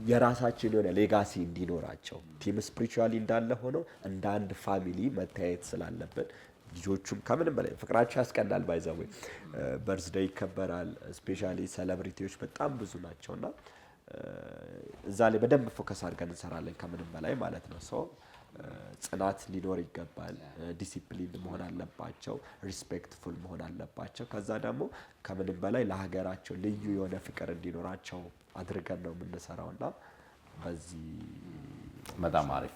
የራሳችን የሆነ ሌጋሲ እንዲኖራቸው ቲም ስፒሪቹዋሊ እንዳለ ሆኖ እንደ አንድ ፋሚሊ መታየት ስላለብን ልጆቹም ከምንም በላይ ፍቅራቸው ያስቀናል። ባይዘው በርዝዴይ ይከበራል። ስፔሻሊ ሴሌብሪቲዎች በጣም ብዙ ናቸውና እዛ ላይ በደንብ ፎከስ አድርገን እንሰራለን ከምንም በላይ ማለት ነው። ጽናት ሊኖር ይገባል። ዲሲፕሊን መሆን አለባቸው። ሪስፔክትፉል መሆን አለባቸው። ከዛ ደግሞ ከምንም በላይ ለሀገራቸው ልዩ የሆነ ፍቅር እንዲኖራቸው አድርገን ነው የምንሰራው እና በዚህ በጣም አሪፍ።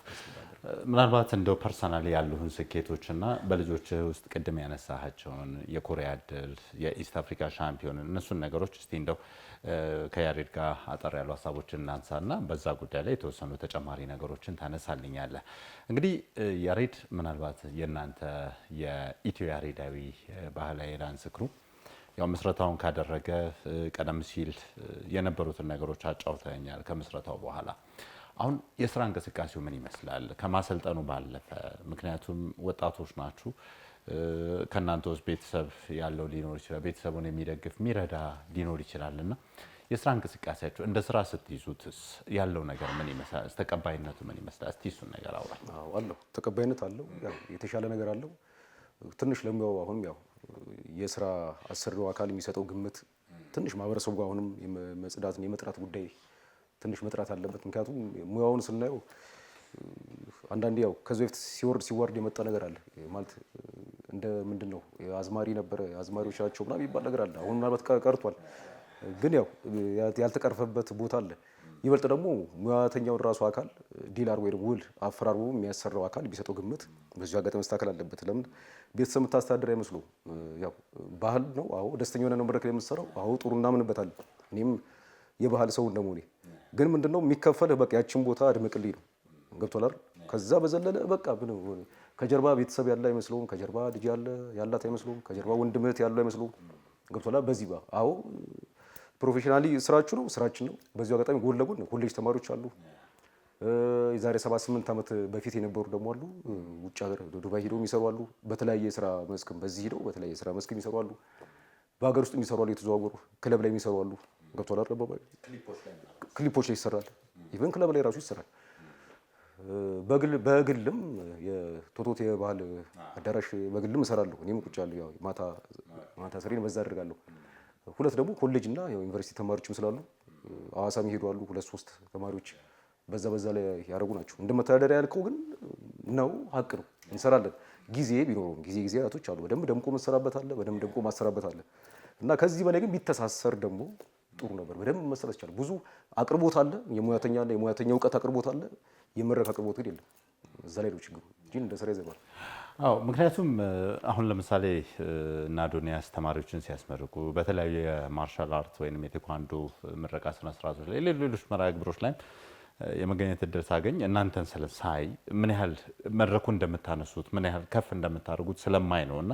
ምናልባት እንደው ፐርሰናሊ ያሉህን ስኬቶችና በልጆች ውስጥ ቅድም ያነሳሃቸውን የኮሪያ ድል፣ የኢስት አፍሪካ ሻምፒዮን እነሱን ነገሮች እስቲ እንደው ከያሬድ ጋር አጠር ያሉ ሀሳቦችን እናንሳና በዛ ጉዳይ ላይ የተወሰኑ ተጨማሪ ነገሮችን ታነሳልኛለህ። እንግዲህ ያሬድ ምናልባት የእናንተ የኢትዮ ያሬዳዊ ባህላዊ ዳንስ ክሩ ያው ምስረታውን ካደረገ ቀደም ሲል የነበሩትን ነገሮች አጫውተኛል። ከምስረታው በኋላ አሁን የስራ እንቅስቃሴው ምን ይመስላል? ከማሰልጠኑ ባለፈ ምክንያቱም ወጣቶች ናችሁ፣ ከእናንተ ውስጥ ቤተሰብ ያለው ሊኖር ይችላል፣ ቤተሰቡን የሚደግፍ የሚረዳ ሊኖር ይችላል እና የስራ እንቅስቃሴያችሁ እንደ ስራ ስትይዙትስ ያለው ነገር ምን ይመስላል? ተቀባይነቱ ምን ይመስላል? እስቲ እሱን ነገር አውራ። አለው ተቀባይነት አለው። ያው የተሻለ ነገር አለው። ትንሽ ለሙያው አሁንም ያው የስራ አሰሪው አካል የሚሰጠው ግምት ትንሽ ማህበረሰቡ ጋር አሁንም የመጽዳትን የመጥራት ጉዳይ ትንሽ መጥራት አለበት። ምክንያቱም ሙያውን ስናየው አንዳንዴ ያው ከዚህ በፊት ሲወርድ የመጣ ነገር አለ ማለት እንደ ምንድን ነው አዝማሪ ነበረ አዝማሪዎች ናቸው ምናምን የሚባል ነገር አለ። አሁን ምናልባት ቀርቷል፣ ግን ያው ያልተቀረፈበት ቦታ አለ። ይበልጥ ደግሞ ሙያተኛውን ራሱ አካል ዲላር ወይ ውል አፈራርቦ የሚያሰራው አካል ቢሰጠው ግምት በዚሁ አጋጣሚ መስተካከል አለበት። ለምን ቤተሰብ የምታስተዳድር አይመስሉም። ያው ባህል ነው። አዎ ደስተኛ ሆነ ነው መድረክ ላይ የምትሰራው። አዎ ጥሩ እናምንበታለን። እኔም የባህል ሰው እንደመሆኔ ግን ምንድነው የሚከፈልህ በቃ ያችን ቦታ አድምቅልኝ ነው። ገብቶሃል አይደል? ከዛ በዘለለ በቃ ከጀርባ ቤተሰብ ያለ አይመስለውም። ከጀርባ ልጅ ያላት አይመስለውም። ከጀርባ ወንድም እህት ያለው አይመስለውም። ገብቶሃል? በዚህ አዎ ፕሮፌሽናሊ ስራችሁ ነው፣ ስራችን ነው። በዚሁ አጋጣሚ ጎን ለጎን ኮሌጅ ተማሪዎች አሉ። የዛሬ 78 ዓመት በፊት የነበሩ ደግሞ አሉ። ውጭ ሀገር ዱባይ ሄደው የሚሰሩ አሉ። በተለያየ የስራ መስክም በዚህ ሄደው በተለያየ የስራ መስክ የሚሰሩ አሉ። በሀገር ውስጥ የሚሰሩ አሉ። የተዘዋወሩ ክለብ ላይ የሚሰሩ አሉ። ገብቶሃል አይደል? ክሊፖች ላይ ይሰራል። ኢቨን ክለብ ላይ ራሱ ይሰራል። በግልም የቶቶት የባህል አዳራሽ በግልም እሰራለሁ። እኔም ቁጭ ያለሁ ያው ማታ ስሬን በዛ አደርጋለሁ። ሁለት ደግሞ ኮሌጅ እና ዩኒቨርሲቲ ተማሪዎችም ስላሉ ሐዋሳም ይሄዱ አሉ። 2-3 ተማሪዎች በዛ ላይ ያደረጉ ናቸው። እንደ መተዳደሪያ ያልከው ግን ነው፣ ሀቅ ነው። እንሰራለን። ጊዜ ቢኖረውም ጊዜያቶች አሉ። በደንብ ደምቆ መሰራበት አለ፣ በደንብ ደምቆ ማሰራበት አለ እና ከዚህ በላይ ግን ቢተሳሰር ደግሞ ጥሩ ነበር። በደንብ መሰራት ይቻላል። ብዙ አቅርቦት አለ፣ የሙያተኛ እውቀት አቅርቦት አለ። የመድረክ አቅርቦት ግን የለም። እዛ ላይ ነው ችግሩ እንጂ እንደ ስራ ይዘባል። አዎ ምክንያቱም አሁን ለምሳሌ እና አዶኒያስ ተማሪዎችን ሲያስመርቁ በተለያዩ የማርሻል አርት ወይም የቴኳንዶ ምረቃ ስነ ስርዓቶች ላይ ሌሎች መርሃ ግብሮች ላይ የመገኘት እድል ሳገኝ እናንተን ሳይ ምን ያህል መድረኩ እንደምታነሱት ምን ያህል ከፍ እንደምታደርጉት ስለማይ ነው እና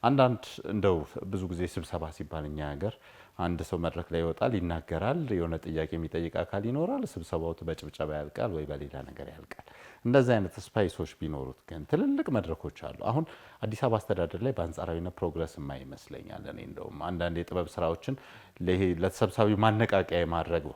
አንዳንድ እንደው ብዙ ጊዜ ስብሰባ ሲባል እኛ ሀገር አንድ ሰው መድረክ ላይ ይወጣል፣ ይናገራል፣ የሆነ ጥያቄ የሚጠይቅ አካል ይኖራል፣ ስብሰባው በጭብጨባ ያልቃል ወይ በሌላ ነገር ያልቃል። እንደዚህ አይነት ስፓይሶች ቢኖሩት ግን ትልልቅ መድረኮች አሉ። አሁን አዲስ አበባ አስተዳደር ላይ በአንጻራዊነት ፕሮግረስ ይመስለኛል። እኔ እንደውም አንዳንድ የጥበብ ስራዎችን ለተሰብሳቢ ማነቃቂያ የማድረግ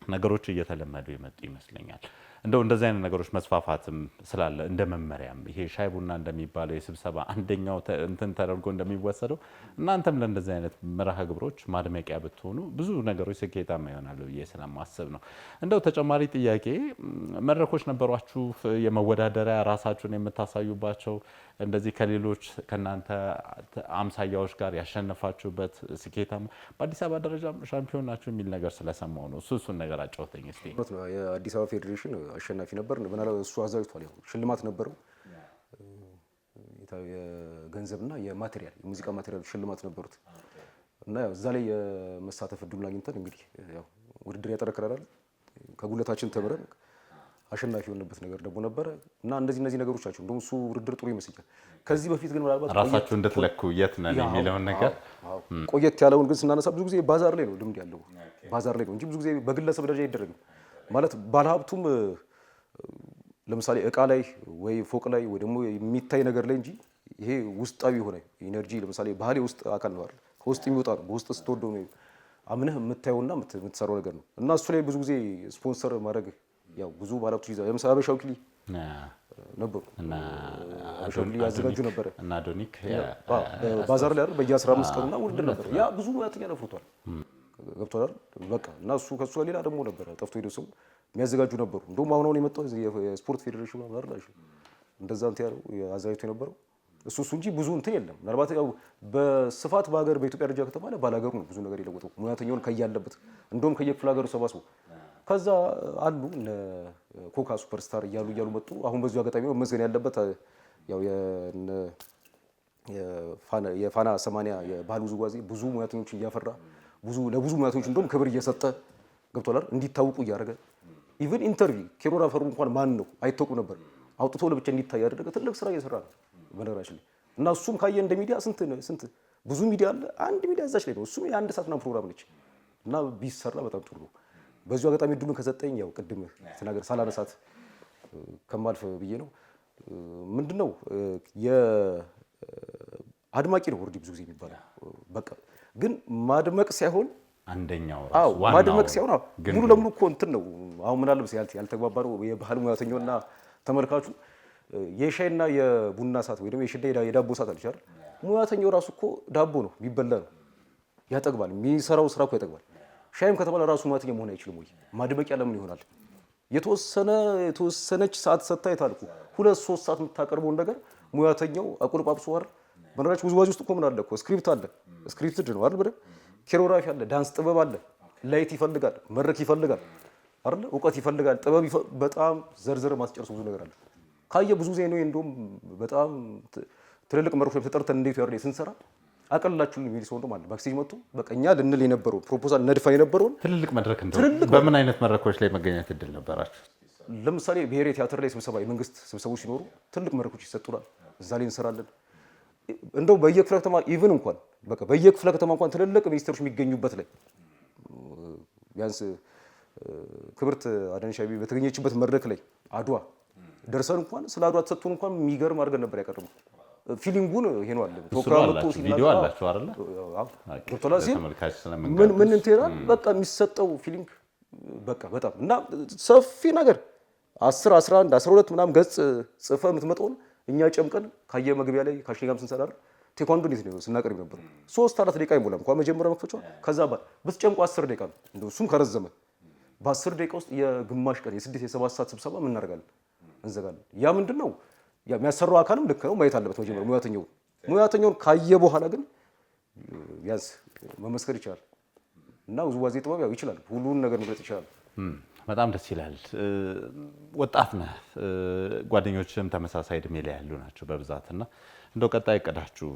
ነገሮች እየተለመዱ የመጡ ይመስለኛል። እንደው እንደዚህ አይነት ነገሮች መስፋፋትም ስላለ እንደ መመሪያም ይሄ ሻይ ቡና እንደሚባለው የስብሰባ አንደኛው እንትን ተደርጎ እንደሚወሰደው እናንተም ለእንደዚህ አይነት መርሃ ግብሮች ማድመቂያ ብትሆኑ ብዙ ነገሮች ስኬታማ ይሆናሉ ብዬ ስለማስብ ነው። እንደው ተጨማሪ ጥያቄ መድረኮች ነበሯችሁ የመወዳደሪያ ራሳችሁን የምታሳዩባቸው እንደዚህ ከሌሎች ከእናንተ አምሳያዎች ጋር ያሸነፋችሁበት ስኬታማ በአዲስ አበባ ደረጃ ሻምፒዮን ናችሁ የሚል ነገር ስለሰማሁ ነው። እሱን ነገር አጫውተኝ እስቲ። የአዲስ አበባ ፌዴሬሽን አሸናፊ ነበር። እሱ አዘጋጅቷል። ያው ሽልማት ነበረው። የገንዘብና የማቴሪያል የሙዚቃ ማቴሪያል ሽልማት ነበሩት እና ያው እዛ ላይ የመሳተፍ እድሉን አግኝተን እንግዲህ ያው ውድድር ያጠረክራል ከጉለታችን ተምረን አሸናፊ የሆነበት ነገር ደግሞ ነበረ እና እነዚህ ነገሮች ናቸው። እንደውም እሱ ውድድር ጥሩ ይመስላል። ከዚህ በፊት ግን ምናልባት ራሳችሁ እንድትለኩ የት ነን የሚለውን ነገር ቆየት ያለውን ግን ስናነሳ ብዙ ጊዜ ባዛር ላይ ነው ልምድ ያለው ባዛር ላይ ነው እንጂ ብዙ ጊዜ በግለሰብ ደረጃ አይደረግም። ማለት ባለሀብቱም ለምሳሌ እቃ ላይ ወይ ፎቅ ላይ ወይ ደግሞ የሚታይ ነገር ላይ እንጂ ይሄ ውስጣዊ የሆነ ኢነርጂ ለምሳሌ ባህል የውስጥ አካል ነው አይደል? ከውስጥ የሚወጣ ነው። በውስጥ ስትወደው ነው አምነህ የምታየውና የምትሰራው ነገር ነው እና እሱ ላይ ብዙ ጊዜ ስፖንሰር ማድረግ ያው ብዙ ባለሀብቶች ይዘው ለምሳሌ አበሻው ክሊ ነበሩ እና አበሻው ክሊ ያዘጋጁ ነበር እና አዶኒክ ባዛር ላይ አይደል በየ15 ቀኑና ውድድር ነበር። ያ ብዙ ሙያተኛ ነፍሩቷል። ገብቶናል። በቃ እና እሱ ከሱ ሌላ ደግሞ ነበረ ጠፍቶ ሄደው ሰው የሚያዘጋጁ ነበሩ። እንደውም አሁን የመጣው የስፖርት ፌዴሬሽኑ አላሽ እንደዛ እንትን ያለው አዘጋጅቶ የነበረው እሱ እንጂ ብዙ እንትን የለም። ምናልባት ያው በስፋት በሀገር በኢትዮጵያ ደረጃ ከተባለ ባላገሩ ነው ብዙ ነገር የለወጠው ሙያተኛውን ከያለበት እንደውም ከየክፍለ ሀገሩ ሰባስቦ ከዛ አሉ እነ ኮካ ሱፐርስታር እያሉ መጡ። አሁን በዚሁ አጋጣሚ መመስገን ያለበት ያው የፋና 80 የባህል ውዝዋዜ ብዙ ሙያተኞችን እያፈራ ለብዙ ሙያተኞች እንደውም ክብር እየሰጠ ገብቶላል እንዲታወቁ እያደረገ ኢቭን ኢንተርቪው ኬሮግራፈሩ እንኳን ማን ነው አይታወቁም ነበር አውጥቶ ለብቻ እንዲታይ ያደረገ ትልቅ ስራ እየሰራ ነው በነገራችን ላይ እና እሱም ካየ እንደ ሚዲያ ስንት ብዙ ሚዲያ አለ። አንድ ሚዲያ እዛች ላይ ነው እሱም የአንድ ሰዓት ምናምን ፕሮግራም ነች እና ቢሰራ በጣም ጥሩ ነው። በዚሁ አጋጣሚ እድሉን ከሰጠኝ ያው ቅድም ተናገር ሳላነሳት ከማልፍ ብዬ ነው ምንድነው አድማቂ ነው ወርዲ ብዙ ጊዜ የሚባለው በቃ ግን ማድመቅ ሳይሆን አንደኛው ራሱ ማድመቅ ሳይሆን ሙሉ ለሙሉ እኮ እንትን ነው። አሁን ምን አለብስ ያልተግባባው የባህል ሙያተኛው እና ተመልካቹ የሻይና የቡና ሰዓት ወይ ደግሞ የሽዳ የዳቦ ሰዓት አለች አይደል? ሙያተኛው ራሱ እኮ ዳቦ ነው ቢበላ ነው ያጠግባል። የሚሰራው ስራ እኮ ያጠግባል። ሻይም ከተባለ ራሱ ሙያተኛ መሆን አይችልም ወይ? ማድመቂያ ለምን ይሆናል? የተወሰነች ሰዓት ሰጥታ የታልኩ 2-3 ሰዓት የምታቀርበውን ነገር ሙያተኛው አቁልጳጵሶ አይደል? በነገራችን ውዝዋዜ ውስጥ እኮ ምን አለ እኮ ስክሪፕት አለ። ስክሪፕትድ ነው አይደል? በደምብ ኬሮግራፊ አለ፣ ዳንስ ጥበብ አለ፣ ላይት ይፈልጋል፣ መድረክ ይፈልጋል አይደል? እውቀት ይፈልጋል፣ ጥበብ በጣም ዘርዘር ማስጨርሱ ብዙ ነገር አለ። ካየ ብዙ ጊዜ ነው እንደውም በጣም ትልልቅ መድረኮች ላይ ተጠርተን እንዴት ያርዴ ስንሰራ አቀልላችሁልኝ የሚል ሰው እንደውም አለ። ባክስቴጅ መጥቶ በቃ እኛ ልንል የነበረው ፕሮፖዛል ነድፈን የነበረውን ትልልቅ መድረክ እንደው በምን አይነት መድረኮች ላይ መገኘት እድል ነበራችሁ? ለምሳሌ ብሔራዊ ቲያትር ላይ ስብሰባ የመንግስት ስብሰቦች ሲኖሩ ትልቅ መድረኮች ይሰጡናል። እዛ ላይ እንሰራለን። እንደው በየክፍለ ከተማ ኢቭን እንኳን በቃ በየክፍለ ከተማ እንኳን ትልልቅ ሚኒስትሮች የሚገኙበት ላይ ቢያንስ ክብርት አዳነች አቤቤ በተገኘችበት መድረክ ላይ አድዋ ደርሰን እንኳን ስለ አድዋ ተሰጥቶን እንኳን የሚገርም አድርገን ነበር ያቀርበው። ፊሊንጉን ይሄ ነው አለ ፕሮግራሙ ቪዲዮ አላችሁ አይደል? ገብቶላል ሲል ምን እንተራል በቃ የሚሰጠው ፊሊንግ በቃ በጣም እና ሰፊ ነገር 10 11 12 ምናምን ገጽ ጽፈ የምትመጣውን እኛ ጨምቀን ካየ መግቢያ ላይ ካሽጋም ስንሰራ ቴኳንዶ እንዴት ነው ስናቀርብ ነበር 3-4 ደቂቃ ይሞላል እንኳን መጀመሪያ መክፈቻው ከዛ በተጨምቆ 10 ደቂቃ ነው እንደው እሱም ከረዘመ በ10 ደቂቃ ውስጥ የግማሽ ቀን የ6-7 ሰዓት ስብሰባ ምን እናደርጋለን እንዘጋለን። ያ ምንድነው ያ የሚያሰራው አካልም ልክ ነው ማየት አለበት መጀመሪያ ሙያተኛውን ካየ በኋላ ግን ቢያንስ መመስከር ይችላል እና ውዝዋዜ ጥበብ ያው ይችላል ሁሉን ነገር መግለጽ ይችላል። በጣም ደስ ይላል። ወጣት ነህ፣ ጓደኞችም ተመሳሳይ እድሜ ላይ ያሉ ናቸው በብዛትና እንደው ቀጣይ እቅዳችሁ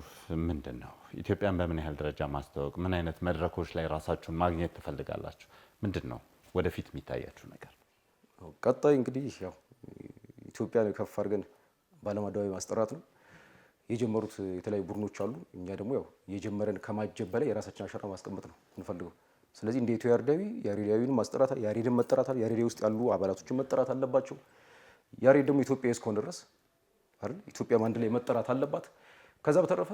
ምንድን ነው? ኢትዮጵያን በምን ያህል ደረጃ ማስተዋወቅ፣ ምን አይነት መድረኮች ላይ ራሳችሁን ማግኘት ትፈልጋላችሁ? ምንድን ነው ወደፊት የሚታያችሁ ነገር? ቀጣይ እንግዲህ ያው ኢትዮጵያን ከፍ አድርገን በዓለም አደባባይ ማስጠራት ነው። የጀመሩት የተለያዩ ቡድኖች አሉ። እኛ ደግሞ ያው የጀመረን ከማጀብ በላይ የራሳችን አሻራ ማስቀመጥ ነው እንፈልገው። ስለዚህ እንደ ኢትዮ ያሬዳዊ ያሬዳዊን ማስጠራት ያሬድን መጠራት ያሬዳዊ ውስጥ ያሉ አባላቶችን መጠራት አለባቸው። ያሬድ ደግሞ ኢትዮጵያ እስከሆነ ድረስ አይደል ኢትዮጵያም አንድ ላይ መጠራት አለባት። ከዛ በተረፈ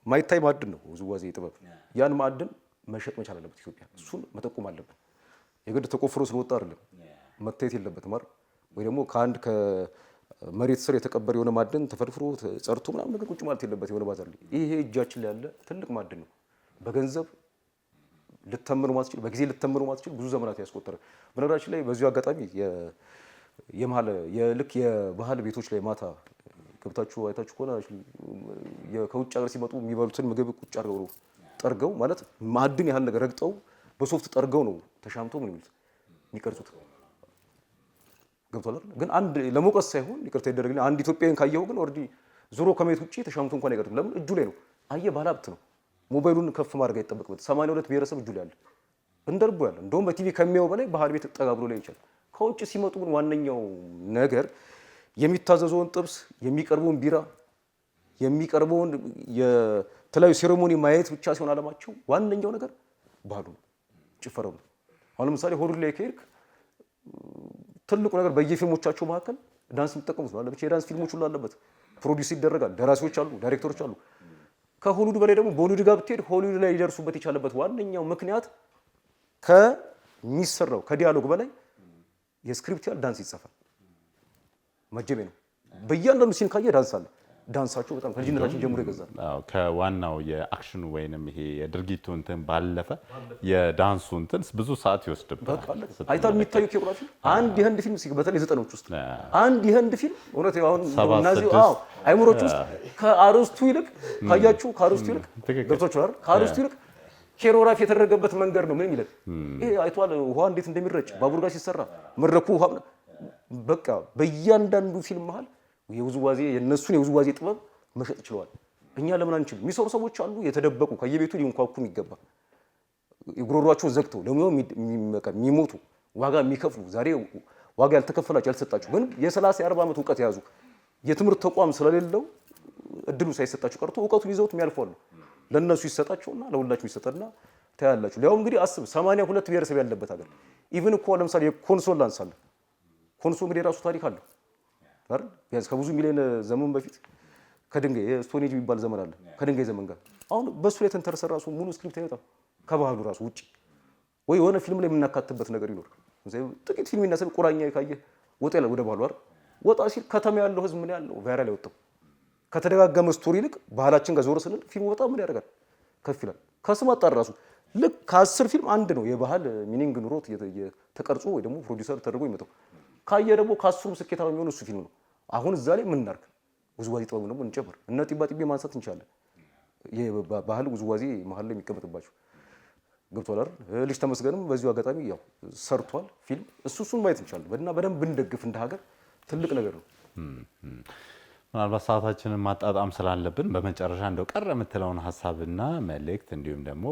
ማይታይ ማዕድን ነው ውዝዋዜ ጥበብ። ያን ማዕድን መሸጥ መቻል አለበት ኢትዮጵያ። እሱን መጠቆም አለብን። የግድ ተቆፍሮ ስለወጣ አይደለም መታየት የለበትም አይደል? ወይ ደግሞ ከአንድ ከመሬት ስር የተቀበረ የሆነ ማዕድን ተፈልፍሎ ጸርቶ ምናምን ነገር ቁጭ ማለት የለበት የሆነ ባዛር ላይ። ይሄ እጃችን ላይ ያለ ትልቅ ማዕድን ነው። በገንዘብ ልተምኑ ማትችል በጊዜ ልተምኑ ማትችል ብዙ ዘመናት ያስቆጠረ። በነገራችን ላይ በዚሁ አጋጣሚ የልክ የባህል ቤቶች ላይ ማታ ገብታችሁ አይታችሁ ከሆነ ከውጭ ሀገር ሲመጡ የሚበሉትን ምግብ ቁጭ አድርገው ጠርገው ማለት ማዕድን ያህል ነገር ረግጠው በሶፍት ጠርገው ነው ተሻምቶ ምን የሚሉት የሚቀርጹት። ገብቷል። ግን አንድ ለሞቀስ ሳይሆን ይቅርታ ይደረግልኝ አንድ ኢትዮጵያዊን ካየው ግን ኦልሬዲ ዞሮ ከመሬት ውጪ ተሻምቶ እንኳን አይቀርም። ለምን እጁ ላይ ነው። አየህ ባለ ሀብት ነው። ሞባይሉን ከፍ ማድረግ አይጠበቅበት። 82 ብሔረሰብ እጁ ላይ አለ እንደርቦ ያለ እንደውም በቲቪ ከሚያው በላይ ባህል ቤት ጠጋ ብሎ ላይ ይችላል። ከውጭ ሲመጡ ግን ዋነኛው ነገር የሚታዘዘውን ጥብስ፣ የሚቀርበውን ቢራ፣ የሚቀርበውን የተለያዩ ሴሬሞኒ ማየት ብቻ ሲሆን አለማቸው ዋነኛው ነገር ባህሉ ነው፣ ጭፈራው ነው። አሁን ለምሳሌ ሆሊውድ ላይ ከሄድክ ትልቁ ነገር በየፊልሞቻቸው መካከል ዳንስ የሚጠቀሙት ነው። አለብቻ የዳንስ ፊልሞች ሁሉ አለበት። ፕሮዲዩስ ይደረጋል። ደራሲዎች አሉ፣ ዳይሬክተሮች አሉ። ከሆሊውድ በላይ ደግሞ በሆሊውድ ጋር ብትሄድ ሆሊውድ ላይ ሊደርሱበት የቻለበት ዋነኛው ምክንያት ከሚሰራው ከዲያሎግ በላይ የስክሪፕት ያህል ዳንስ ይጻፋል። መጀሜ ነው። በእያንዳንዱ ሲን ካየ ዳንስ አለ። ዳንሳቸው በጣም ከልጅነታችን ጀምሮ ይገዛል። ከዋናው የአክሽኑ ወይንም ይሄ የድርጊቱ እንትን ባለፈ የዳንሱ እንትን ብዙ ሰዓት ይወስድብሃል። አይታል የሚታዩ ኮሪዮግራፊ አንድ የህንድ ፊልም በተለይ 90ዎች ውስጥ አንድ የህንድ ፊልም እውነት አሁን ናዚ አይምሮች ውስጥ ከአርስቱ ይልቅ ካያችሁ ከአርስቱ ይልቅ ገብቶቻል አይደል? ከአርስቱ ይልቅ ኮሪዮግራፊ የተደረገበት መንገድ ነው። ምን ይላል ይሄ አይቷል። ውሃ እንዴት እንደሚረጭ ባቡር ጋር ሲሰራ መድረኩ ውሃ በቃ በእያንዳንዱ ፊልም መሀል የውዝዋዜ የነሱን የውዝዋዜ ጥበብ መሸጥ ይችላል። እኛ ለምን አንችልም? የሚሰሩ ሰዎች አሉ የተደበቁ ከየቤቱ ሊንኳኩ የሚገባ ጉሮሯቸውን ዘግተው ለሙያው የሚሞቱ ዋጋ የሚከፍሉ ዛሬ ዋጋ ያልተከፈላቸው ያልተሰጣቸው ግን የ30 40 ዓመት እውቀት የያዙ የትምህርት ተቋም ስለሌለው እድሉ ሳይሰጣቸው ቀርቶ እውቀቱን ይዘውት የሚያልፋሉ። ለነሱ ይሰጣቸውና ለሁላችሁ ይሰጣልና ታያላችሁ። ሊያው እንግዲህ አስብ 82 ብሔረሰብ ያለበት ሀገር ኢቭን እኮ ለምሳሌ የኮንሶል ላንሳለ ኮንሶ እንግዲህ የራሱ ታሪክ አለው አይደል? ቢያንስ ከብዙ ሚሊዮን ዘመን በፊት ከድንጋይ የስቶን ኤጅ የሚባል ዘመን አለ ከድንጋይ ዘመን ጋር አሁን በሱ ላይ ተንተርሰ ራሱ ሙሉ ስክሪፕት አይወጣም ከባህሉ ራሱ ውጪ ወይ የሆነ ፊልም ላይ የምናካትበት ነገር ይኖር። ጥቂት ፊልም ይናሰብ ቁራኛ ካየ ወጣ ያለ ወደ ባህሉ አይደል? ወጣ ሲል ከተማ ያለው ህዝብ ምን ያለው ቫይራል ያወጣው ከተደጋገመ ስቶሪ ይልቅ ባህላችን ጋር ዞር ስንል ፊልሙ በጣም ምን ያደርጋል ከፍ ይላል። ከስም አጣር ራሱ ልክ ከ10 ፊልም አንድ ነው የባህል ሚኒንግ ኑሮት ተቀርጾ ወይ ደግሞ ፕሮዲዩሰር ተደርጎ ይመጣው ካየ ደግሞ ከ10ሩም ስኬታማ የሚሆነው እሱ ፊልም ነው። አሁን እዛ ላይ ምን እናድርግ? ውዝዋዜ ጥበብ ደግሞ እንጨምር። እነ ጢባ ጢቤ ማንሳት እንችላለን። የባህል ውዝዋዜ መሀል ላይ የሚቀመጥባቸው ገብቷል አይደል? ልጅ ተመስገንም በዚሁ አጋጣሚ ያው ሰርቷል ፊልም እሱን ማየት እንችላለን እና በደንብ ብንደግፍ እንደ ሀገር ትልቅ ነገር ነው። ምናልባት ሰዓታችንን ማጣጣም ስላለብን በመጨረሻ እንደው ቀረ የምትለውን ሀሳብና መልእክት እንዲሁም ደግሞ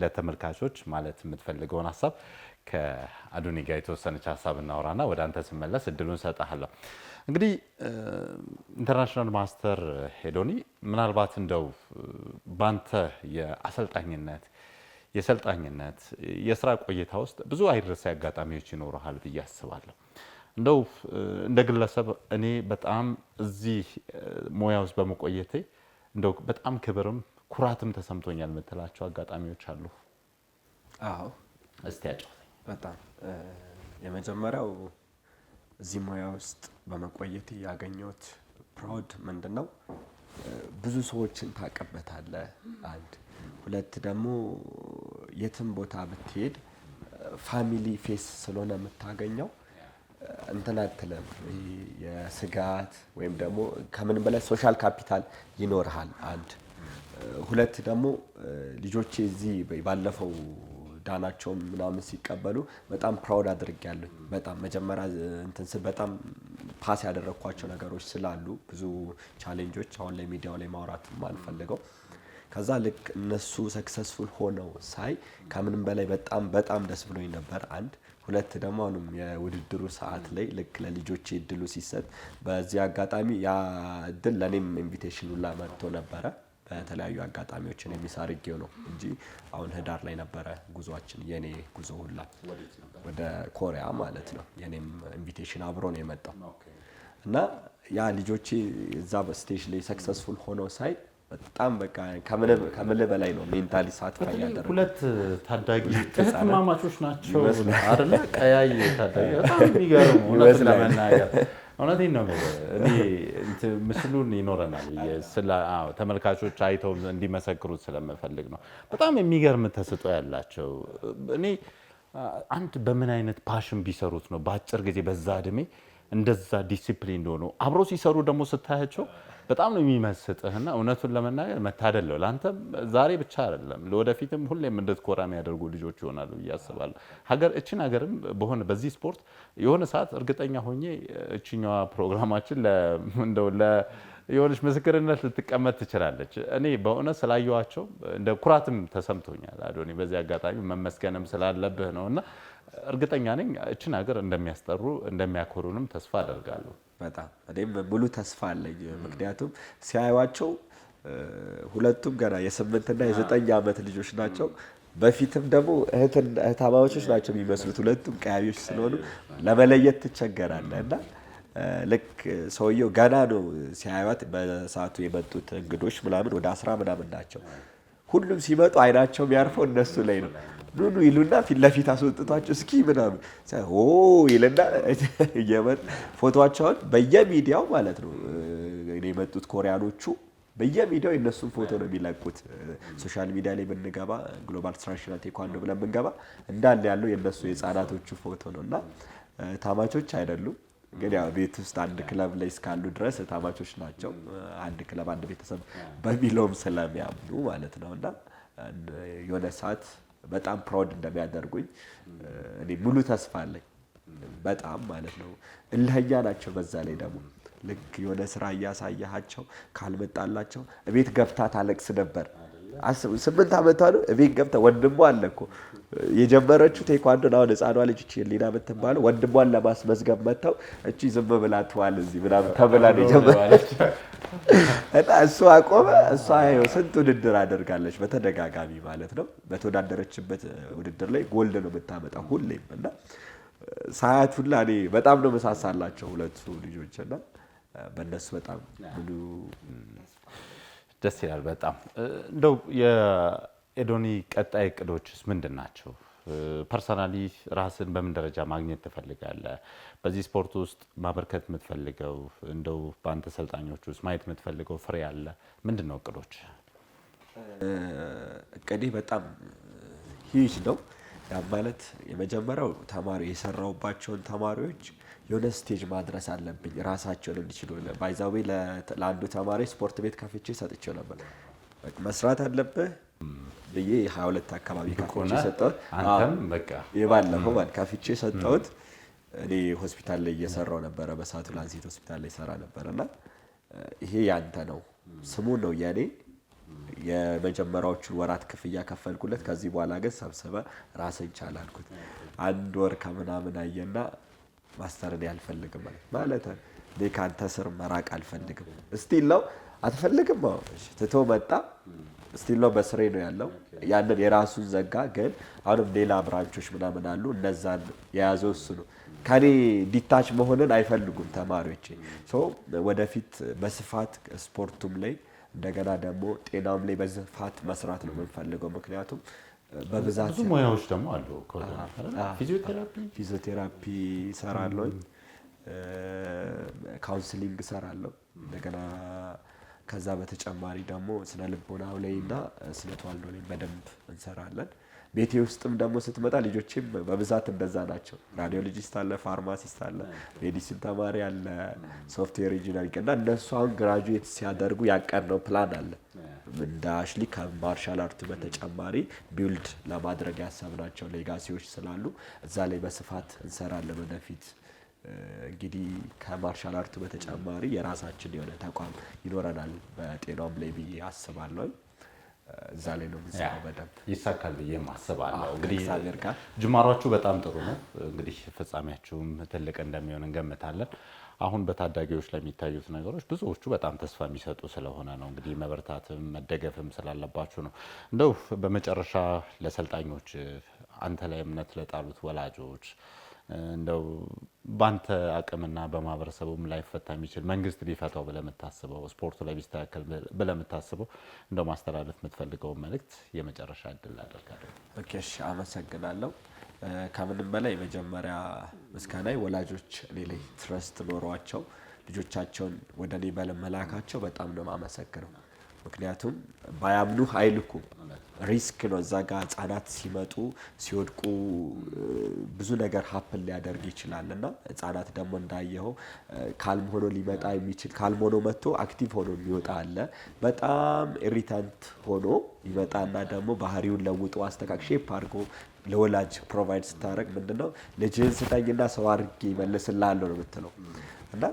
ለተመልካቾች ማለት የምትፈልገውን ሀሳብ ከአዶኒ ጋር የተወሰነች ሀሳብ እናወራና ወደ አንተ ስመለስ እድሉን ሰጣለሁ። እንግዲህ ኢንተርናሽናል ማስተር ሄዶኒ ምናልባት እንደው ባንተ የአሰልጣኝነት የሰልጣኝነት የስራ ቆይታ ውስጥ ብዙ አይረሴ አጋጣሚዎች ይኖርሃል ብዬ አስባለሁ። እንደው እንደ ግለሰብ እኔ በጣም እዚህ ሙያ ውስጥ በመቆየቴ እንደው በጣም ክብርም ኩራትም ተሰምቶኛል የምትላቸው አጋጣሚዎች አሉ? አዎ፣ እስቲ ያጫውተኝ። በጣም የመጀመሪያው እዚህ ሙያ ውስጥ በመቆየቴ ያገኘሁት ፕራውድ ምንድነው ብዙ ሰዎችን ታቀበታለህ። አንድ ሁለት ደግሞ የትም ቦታ ብትሄድ ፋሚሊ ፌስ ስለሆነ የምታገኘው እንትን አትልም። የስጋት ወይም ደግሞ ከምን በላይ ሶሻል ካፒታል ይኖርሃል። አንድ ሁለት ደግሞ ልጆቼ እዚህ ባለፈው ዳናቸውም ምናምን ሲቀበሉ በጣም ፕራውድ አድርጌያለሁ። በጣም መጀመሪያ እንትን በጣም ፓስ ያደረኳቸው ነገሮች ስላሉ ብዙ ቻሌንጆች አሁን ላይ ሚዲያው ላይ ማውራት አልፈልገው። ከዛ ልክ እነሱ ሰክሰስፉል ሆነው ሳይ ከምንም በላይ በጣም ደስ ብሎኝ ነበር። አንድ ሁለት ደግሞ አሁንም የውድድሩ ሰዓት ላይ ልክ ለልጆቼ እድሉ ሲሰጥ በዚህ አጋጣሚ ያ እድል ለኔም ኢንቪቴሽን ሁላ መጥቶ ነበረ። በተለያዩ አጋጣሚዎችን የሚሳርጌው ነው እንጂ አሁን ህዳር ላይ ነበረ ጉዟችን የኔ ጉዞ ሁላ ወደ ኮሪያ ማለት ነው። የኔም ኢንቪቴሽን አብሮ ነው የመጣው እና ያ ልጆቼ እዛ በስቴጅ ላይ ሰክሰስፉል ሆነው ሳይ በጣም በቃ ከምን በላይ ነው ሜንታሊ ሳትፋይ ያደረገው። ሁለት ታዳጊ እህትማማቾች ናቸው አይደለ? ቀያይ ታዳጊ በጣም የሚገርሙ እውነት ለመናገር እውነቴን ነው። እኔ ምስሉን ይኖረናል ተመልካቾች አይተው እንዲመሰክሩት ስለምፈልግ ነው። በጣም የሚገርም ተሰጥኦ ያላቸው እኔ አንድ በምን አይነት ፓሽን ቢሰሩት ነው በአጭር ጊዜ በዛ እድሜ እንደዛ ዲሲፕሊን እንደሆኑ አብሮ ሲሰሩ ደግሞ ስታያቸው በጣም ነው የሚመስጥህና እውነቱን ለመናገር መታደል ነው ለአንተ ዛሬ ብቻ አይደለም ለወደፊትም ሁሌም እንድትኮራ የሚያደርጉ ልጆች ይሆናሉ ብዬ አስባለሁ። ሀገራችን በሆነ በዚህ ስፖርት የሆነ ሰዓት እርግጠኛ ሆኜ እቺኛዋ ፕሮግራማችን እንደው የሆነች ምስክርነት ልትቀመጥ ትችላለች። እኔ በእውነት ስላየኋቸው እንደ ኩራትም ተሰምቶኛል። አዶኒ በዚህ አጋጣሚ መመስገንም ስላለብህ ነውና እርግጠኛ ነኝ እችን ሀገር እንደሚያስጠሩ እንደሚያኮሩንም ተስፋ አደርጋለሁ። በጣም እኔም ሙሉ ተስፋ አለኝ። ምክንያቱም ሲያዩዋቸው ሁለቱም ገና የ8 እና የ9 ዓመት ልጆች ናቸው። በፊትም ደግሞ እህታማቾች ናቸው የሚመስሉት። ሁለቱም ቀያዮች ስለሆኑ ለመለየት ትቸገራለህ እና ልክ ሰውየው ገና ነው ሲያዩት በሰዓቱ የመጡት እንግዶች ምናምን ወደ 10 ምናምን ናቸው። ሁሉም ሲመጡ አይናቸው የሚያርፈው እነሱ ላይ ነው። ኑኑ ይሉና ፊት ለፊት አስወጥቷቸው እስኪ ምናምን ኦ ይልና እየመጡ ፎቶቸውን በየሚዲያው ማለት ነው የመጡት ኮሪያኖቹ በየሚዲያው የነሱን ፎቶ ነው የሚለቁት። ሶሻል ሚዲያ ላይ ብንገባ ግሎባል ትራዲሽናል ቴኳንዶ ብለን ብንገባ እንዳለ ያለው የነሱ የህፃናቶቹ ፎቶ ነው እና ታማቾች አይደሉም። ግን ያው ቤት ውስጥ አንድ ክለብ ላይ እስካሉ ድረስ ታማቾች ናቸው። አንድ ክለብ አንድ ቤተሰብ በሚለውም ስለሚያምኑ ማለት ነው እና የሆነ ሰዓት በጣም ፕራውድ እንደሚያደርጉኝ እኔ ሙሉ ተስፋ አለኝ። በጣም ማለት ነው እልህኛ ናቸው። በዛ ላይ ደግሞ ልክ የሆነ ስራ እያሳያቸው ካልመጣላቸው እቤት ገብታ ታለቅስ ነበር። 8 ዓመቷ ነው። እቤት ገብታ ወንድሟ አለ እኮ የጀመረችው ቴኳንዶን አሁን ህፃኗ ልጅ እቺ ሊና የምትባለው ወንድሟን ለማስመዝገብ መጥተው እቺ ዝም ብላ ትዋል እዚህ ምናምን ተብላ ነው የጀመረችው እና እሷ አቆመ። እሷ ይኸው ስንት ውድድር አደርጋለች በተደጋጋሚ ማለት ነው። በተወዳደረችበት ውድድር ላይ ጎልድ ነው የምታመጣው ሁሌም እና ሳያት ሁላ እኔ በጣም ነው መሳሳላቸው ሁለቱ ልጆች እና በእነሱ በጣም ሙሉ ደስ ይላል። በጣም እንደው የኤዶኒ ቀጣይ እቅዶችስ ምንድን ናቸው? ፐርሰናሊ ራስን በምን ደረጃ ማግኘት ትፈልጋለህ? በዚህ ስፖርት ውስጥ ማበርከት የምትፈልገው እንደው በአንተ ሰልጣኞች ውስጥ ማየት የምትፈልገው ፍሬ አለ? ምንድን ነው እቅዶች? እቅዴ በጣም ሂጅ ነው። ያ ማለት የመጀመሪያው ተማሪ የሰራውባቸውን ተማሪዎች የሆነ ስቴጅ ማድረስ አለብኝ ራሳቸውን እንዲችሉ። ባይዛዌ ለአንዱ ተማሪ ስፖርት ቤት ከፍቼ ሰጥቼው ነበር። መስራት አለብህ ብዬ 22 አካባቢ ከፍቼ ሰጠሁት። አንተም በቃ የባለፈው ማለት ከፍቼ ሰጠሁት። እኔ ሆስፒታል ላይ እየሰራው ነበረ፣ በሰዓቱ ላንሴት ሆስፒታል ላይ ሰራ ነበርና ይሄ ያንተ ነው ስሙ ነው የኔ የመጀመሪያዎቹን ወራት ክፍያ ከፈልኩለት። ከዚህ በኋላ ግን ሰብስበ ራስን ቻል አልኩት። 1 ወር ከምናምን አየና ማስተርን ያልፈልግም ማለት እኔ ካንተ ስር መራቅ አልፈልግም። ስቲል ነው አትፈልግም? አዎ እሺ ትቶ መጣ። ስቲል ነው በስሬ ነው ያለው። ያንን የራሱን ዘጋ። ግን አሁንም ሌላ ብራንቾች ምናምን አሉ። እነዛን የያዘው እሱ ነው። ከኔ ዲታች መሆንን አይፈልጉም ተማሪዎቼ። ወደፊት በስፋት ስፖርቱም ላይ እንደገና ደግሞ ጤናም ላይ በስፋት መስራት ነው የምንፈልገው። ምክንያቱም በብዛት ብዙ ሙያዎች ደግሞ አሉ። ፊዚዮቴራፒ እሰራለሁ፣ ካውንስሊንግ እሰራለሁ። እንደገና ከዛ በተጨማሪ ደግሞ ስነ ልቦናው ላይ እና ስነ ተዋልዶ ላይ በደንብ እንሰራለን። ቤቴ ውስጥም ደግሞ ስትመጣ ልጆቼም በብዛት እንደዛ ናቸው። ራዲዮሎጂስት አለ፣ ፋርማሲስት አለ፣ ሜዲሲን ተማሪ አለ፣ ሶፍትዌር ኢንጂነሪንግ እና እነሱ አሁን ግራጁዌት ሲያደርጉ ያቀድነው ፕላን አለ። እንደ አሽሊ ከማርሻል አርቱ በተጨማሪ ቢውልድ ለማድረግ ያሰብናቸው ሌጋሲዎች ስላሉ እዛ ላይ በስፋት እንሰራለን ወደፊት። እንግዲህ ከማርሻል አርቱ በተጨማሪ የራሳችን የሆነ ተቋም ይኖረናል በጤናውም ላይ ብዬ አስባለሁ። እዛ ላይ ነው የምንሰራው። በደንብ ይሳካል ብዬ አስባለሁ። እንግዲህ ጅማሯችሁ በጣም ጥሩ ነው። እንግዲህ ፍጻሜያችሁም ትልቅ እንደሚሆን እንገምታለን። አሁን በታዳጊዎች ላይ የሚታዩት ነገሮች ብዙዎቹ በጣም ተስፋ የሚሰጡ ስለሆነ ነው። እንግዲህ መበርታትም መደገፍም ስላለባችሁ ነው። እንደው በመጨረሻ ለሰልጣኞች፣ አንተ ላይ እምነት ለጣሉት ወላጆች እንደው ባንተ አቅምና በማህበረሰቡም ላይ ፈታ የሚችል መንግስት ቢፈታው ብለምታስበው ስፖርቱ ላይ ቢስተካከል ብለምታስበው እንደው ማስተላለፍ የምትፈልገው መልእክት የመጨረሻ እድል አደርጋለሁ። ኦኬ እሺ፣ አመሰግናለሁ። ከምንም በላይ መጀመሪያ ምስጋና ወላጆች እኔ ላይ ትረስት ኖሯቸው ልጆቻቸውን ወደ እኔ በመላካቸው በጣም ነው የማመሰግነው። ምክንያቱም ባያምኑህ አይልኩም። ሪስክ ነው። እዛ ጋር ህጻናት ሲመጡ ሲወድቁ ብዙ ነገር ሀፕን ሊያደርግ ይችላል እና ህጻናት ደግሞ እንዳየኸው ካልም ሆኖ ሊመጣ የሚችል ካልም ሆኖ መጥቶ አክቲቭ ሆኖ የሚወጣ አለ። በጣም ኢሪታንት ሆኖ ይመጣና ደግሞ ባህሪውን ለውጦ አስተካክ ሼፕ አድርጎ ለወላጅ ፕሮቫይድ ስታደርግ ምንድነው ልጅህን ስጠኝና ሰው አድርጌ ይመልስልሃለሁ ነው የምትለው እና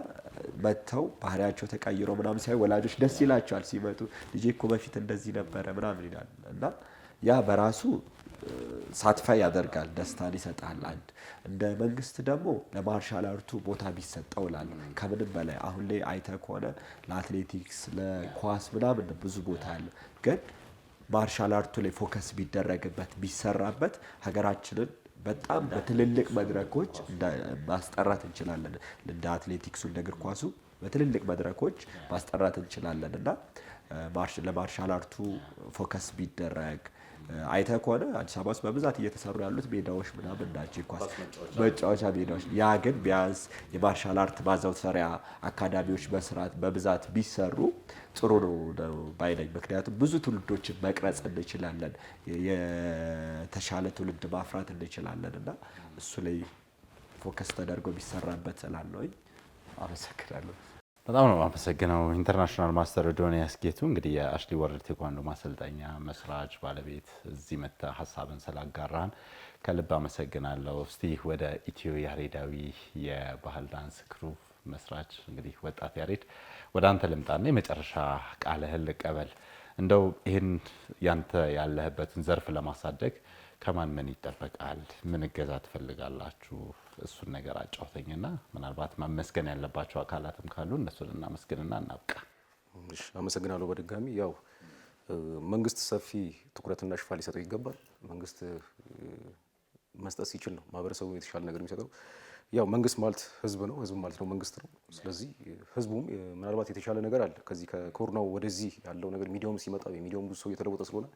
መተው ባህሪያቸው ተቀይሮ ምናምን ሳይ ወላጆች ደስ ይላቸዋል። ሲመጡ ልጄ እኮ በፊት እንደዚህ ነበረ ምናምን ይላል እና ያ በራሱ ሳትፋይ ያደርጋል፣ ደስታን ይሰጣል። አንድ እንደ መንግስት ደግሞ ለማርሻል አርቱ ቦታ ቢሰጠው እላለሁ። ከምንም በላይ አሁን ላይ አይተህ ከሆነ ለአትሌቲክስ ለኳስ ምናምን ብዙ ቦታ አለ። ግን ማርሻል አርቱ ላይ ፎከስ ቢደረግበት ቢሰራበት ሀገራችንን በጣም በትልልቅ መድረኮች ማስጠራት እንችላለን። እንደ አትሌቲክሱ እንደ እግር ኳሱ በትልልቅ መድረኮች ማስጠራት እንችላለን እና ለማርሻል አርቱ ፎከስ ቢደረግ አይተህ ከሆነ አዲስ አበባ ውስጥ በብዛት እየተሰሩ ያሉት ሜዳዎች ምናምን ናቸው፣ ኳስ መጫወቻ ሜዳዎች። ያ ግን ቢያንስ የማርሻል አርት ማዘውተሪያ አካዳሚዎች በብዛት ቢሰሩ ጥሩ ነው ባይነኝ። ምክንያቱም ብዙ ትውልዶችን መቅረጽ እንችላለን፣ የተሻለ ትውልድ ማፍራት እንችላለን እና እሱ ላይ ፎከስ ተደርጎ ቢሰራበት እላለሁ። አመሰግናለሁ። በጣም ነው አመሰግነው። ኢንተርናሽናል ማስተር ዶንያስ ጌቱ እንግዲህ የአሽሊ ወርልድ ቴኳንዶ ማሰልጠኛ መስራች ባለቤት፣ እዚህ መጥተህ ሀሳብን ስላጋራህን ከልብ አመሰግናለሁ። እስቲ ወደ ኢትዮ ያሬዳዊ የባህል ዳንስ ክሩ መስራች እንግዲህ ወጣት ያሬድ ወደ አንተ ልምጣና የመጨረሻ ቃልህን ልቀበል። እንደው ይህን ያንተ ያለህበትን ዘርፍ ለማሳደግ ከማን ምን ይጠበቃል? ምን እገዛ ትፈልጋላችሁ? እሱን ነገር አጫውተኝና ምናልባት ማመስገን ያለባቸው አካላትም ካሉ እነሱን እናመስግንና እናብቃ። እሺ፣ አመሰግናለሁ። በድጋሚ ያው መንግስት ሰፊ ትኩረትና ሽፋን ሊሰጠው ይገባል። መንግስት መስጠት ሲችል ነው ማህበረሰቡ የተሻለ ነገር የሚሰጠው። ያው መንግስት ማለት ህዝብ ነው፣ ህዝብ ማለት ነው መንግስት ነው። ስለዚህ ህዝቡም ምናልባት የተሻለ ነገር አለ ከዚህ ከኮሮናው ወደዚህ ያለው ነገር ሚዲያውም ሲመጣ የሚዲያውም ብዙ ሰው እየተለወጠ ስለሆነ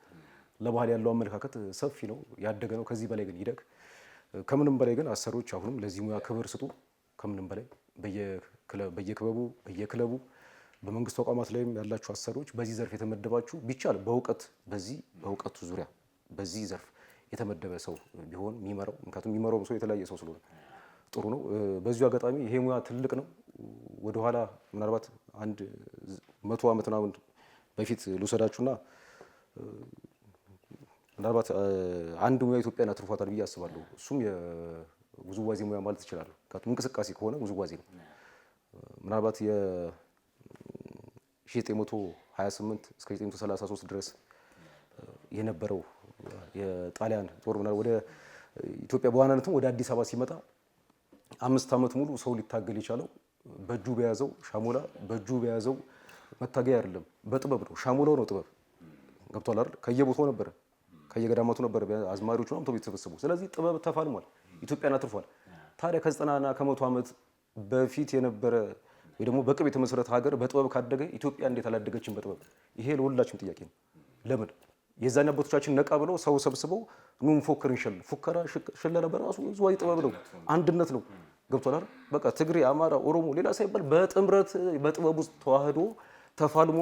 ለባህል ያለው አመለካከት ሰፊ ነው፣ ያደገ ነው። ከዚህ በላይ ግን ይደግ። ከምንም በላይ ግን አሰሪዎች አሁንም ለዚህ ሙያ ክብር ስጡ። ከምንም በላይ በየክለቡ በመንግስት ተቋማት ላይም ያላችሁ አሰሪዎች በዚህ ዘርፍ የተመደባችሁ ቢቻል በእውቀቱ ዙሪያ በዚህ ዘርፍ የተመደበ ሰው ቢሆን የሚመራው፣ ምክንያቱም የሚመራው ሰው የተለያየ ሰው ስለሆነ ጥሩ ነው። በዚሁ አጋጣሚ ይሄ ሙያ ትልቅ ነው። ወደኋላ ምናልባት 100 ዓመት ምናምን በፊት ልውሰዳችሁና ምናልባት አንድ ሙያ ኢትዮጵያን አትርፏታል ብዬ አስባለሁ። እሱም የውዝዋዜ ሙያ ማለት ይችላል። ምክንያቱም እንቅስቃሴ ከሆነ ውዝዋዜ ነው። ምናልባት የ1928 እስከ 1933 ድረስ የነበረው የጣሊያን ጦር ወደ ኢትዮጵያ በዋናነትም ወደ አዲስ አበባ ሲመጣ 5 ዓመት ሙሉ ሰው ሊታገል የቻለው በእጁ በያዘው ሻሞላ፣ በእጁ በያዘው መታገያ አይደለም፣ በጥበብ ነው። ሻሞላው ነው ጥበብ። ገብቷል አይደል? ከየቦታው ነበረ፣ ከየገዳማቱ ነበረ አዝማሪዎቹ ነው የተሰበሰቡ። ስለዚህ ጥበብ ተፋልሟል፣ ኢትዮጵያን አትርፏል። ታዲያ ከ90ና ከ100 ዓመት በፊት የነበረ ወይ ደግሞ በቅርብ የተመሰረተ ሀገር በጥበብ ካደገ ኢትዮጵያ እንዴት አላደገችም በጥበብ? ይሄ ለሁላችንም ጥያቄ ነው። ለምን የዛን አባቶቻችን ነቃ ብለው ሰው ሰብስበው ኑ እንፎክር እንሸልል። ፉከራ ሽለላ በራሱ ውዝዋዜ ጥበብ ነው፣ አንድነት ነው። ገብቷል አይደል? በቃ ትግሬ፣ አማራ፣ ኦሮሞ ሌላ ሳይባል በጥምረት በጥበብ ውስጥ ተዋህዶ ተፋልሞ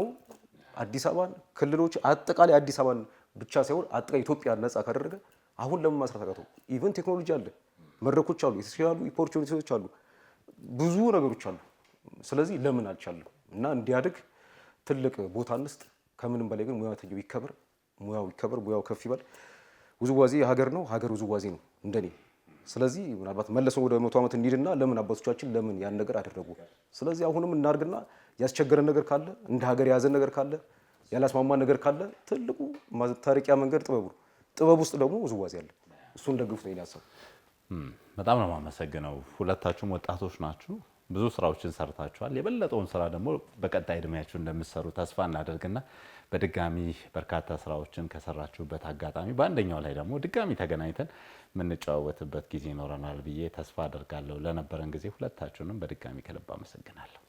አዲስ አበባን ክልሎች አጠቃላይ አዲስ አበባን ብቻ ሳይሆን አጠቃላይ ኢትዮጵያን ነጻ ካደረገ አሁን ለምን ማስራት አቃተው? ኢቭን ቴክኖሎጂ አለ፣ መድረኮች አሉ፣ የተሻሉ ኦፖርቹኒቲዎች አሉ፣ ብዙ ነገሮች አሉ። ስለዚህ ለምን አልቻለም? እና እንዲያድግ ትልቅ ቦታ እንስጥ። ከምንም በላይ ግን ሙያተኛው ይከበር፣ ሙያው ከፍ ይበል። ውዝዋዜ ሀገር ነው፣ ሀገር ውዝዋዜ ነው እንደኔ። ስለዚህ ምናልባት መለሰው ወደ 100 ዓመት እንሂድና ለምን አባቶቻችን ለምን ያን ነገር አደረጉ? ስለዚህ አሁንም እናርግና ያስቸገረን ነገር ካለ እንደ ሀገር የያዘን ነገር ካለ ያላስማማን ነገር ካለ ትልቁ ማታረቂያ መንገድ ጥበቡ ነው። ጥበብ ውስጥ ደግሞ ውዝዋዜ አለ። እሱን ደግፉት ነው ያሰብ። በጣም ነው የማመሰግነው። ሁለታችሁም ወጣቶች ናችሁ፣ ብዙ ስራዎችን ሰርታችኋል። የበለጠውን ስራ ደግሞ በቀጣይ እድሜያችሁ እንደምትሰሩ ተስፋ እናደርግና በድጋሚ በርካታ ስራዎችን ከሰራችሁበት አጋጣሚ በአንደኛው ላይ ደግሞ ድጋሚ ተገናኝተን የምንጨዋወትበት ጊዜ ይኖረናል ብዬ ተስፋ አደርጋለሁ። ለነበረን ጊዜ ሁለታችሁንም በድጋሚ ከልብ አመሰግናለሁ።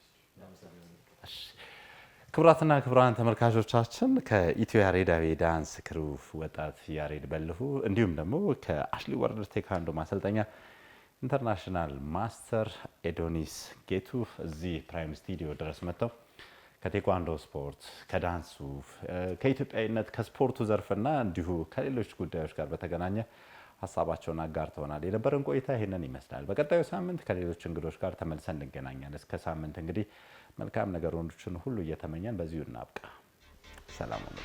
ክቡራትና ክቡራን ተመልካቾቻችን ከኢትዮ ያሬዳዊ ዳንስ ክሩ ወጣት ያሬድ በልሁ እንዲሁም ደግሞ ከአሽሊ ወርልድ ቴኳንዶ ማሰልጠኛ ኢንተርናሽናል ማስተር ኤዶኒስ ጌቱ እዚህ ፕራይም ስቱዲዮ ድረስ መጥተው ከቴኳንዶ ስፖርት፣ ከዳንሱ፣ ከኢትዮጵያዊነት፣ ከስፖርቱ ዘርፍና እንዲሁ ከሌሎች ጉዳዮች ጋር በተገናኘ ሀሳባቸውን አጋርተውናል። የነበረን ቆይታ ይህንን ይመስላል። በቀጣዩ ሳምንት ከሌሎች እንግዶች ጋር ተመልሰን እንገናኛለን። እስከ ሳምንት እንግዲህ መልካም ነገሮችን ሁሉ እየተመኘን በዚሁ እናብቃ። ሰላም ሁኑ።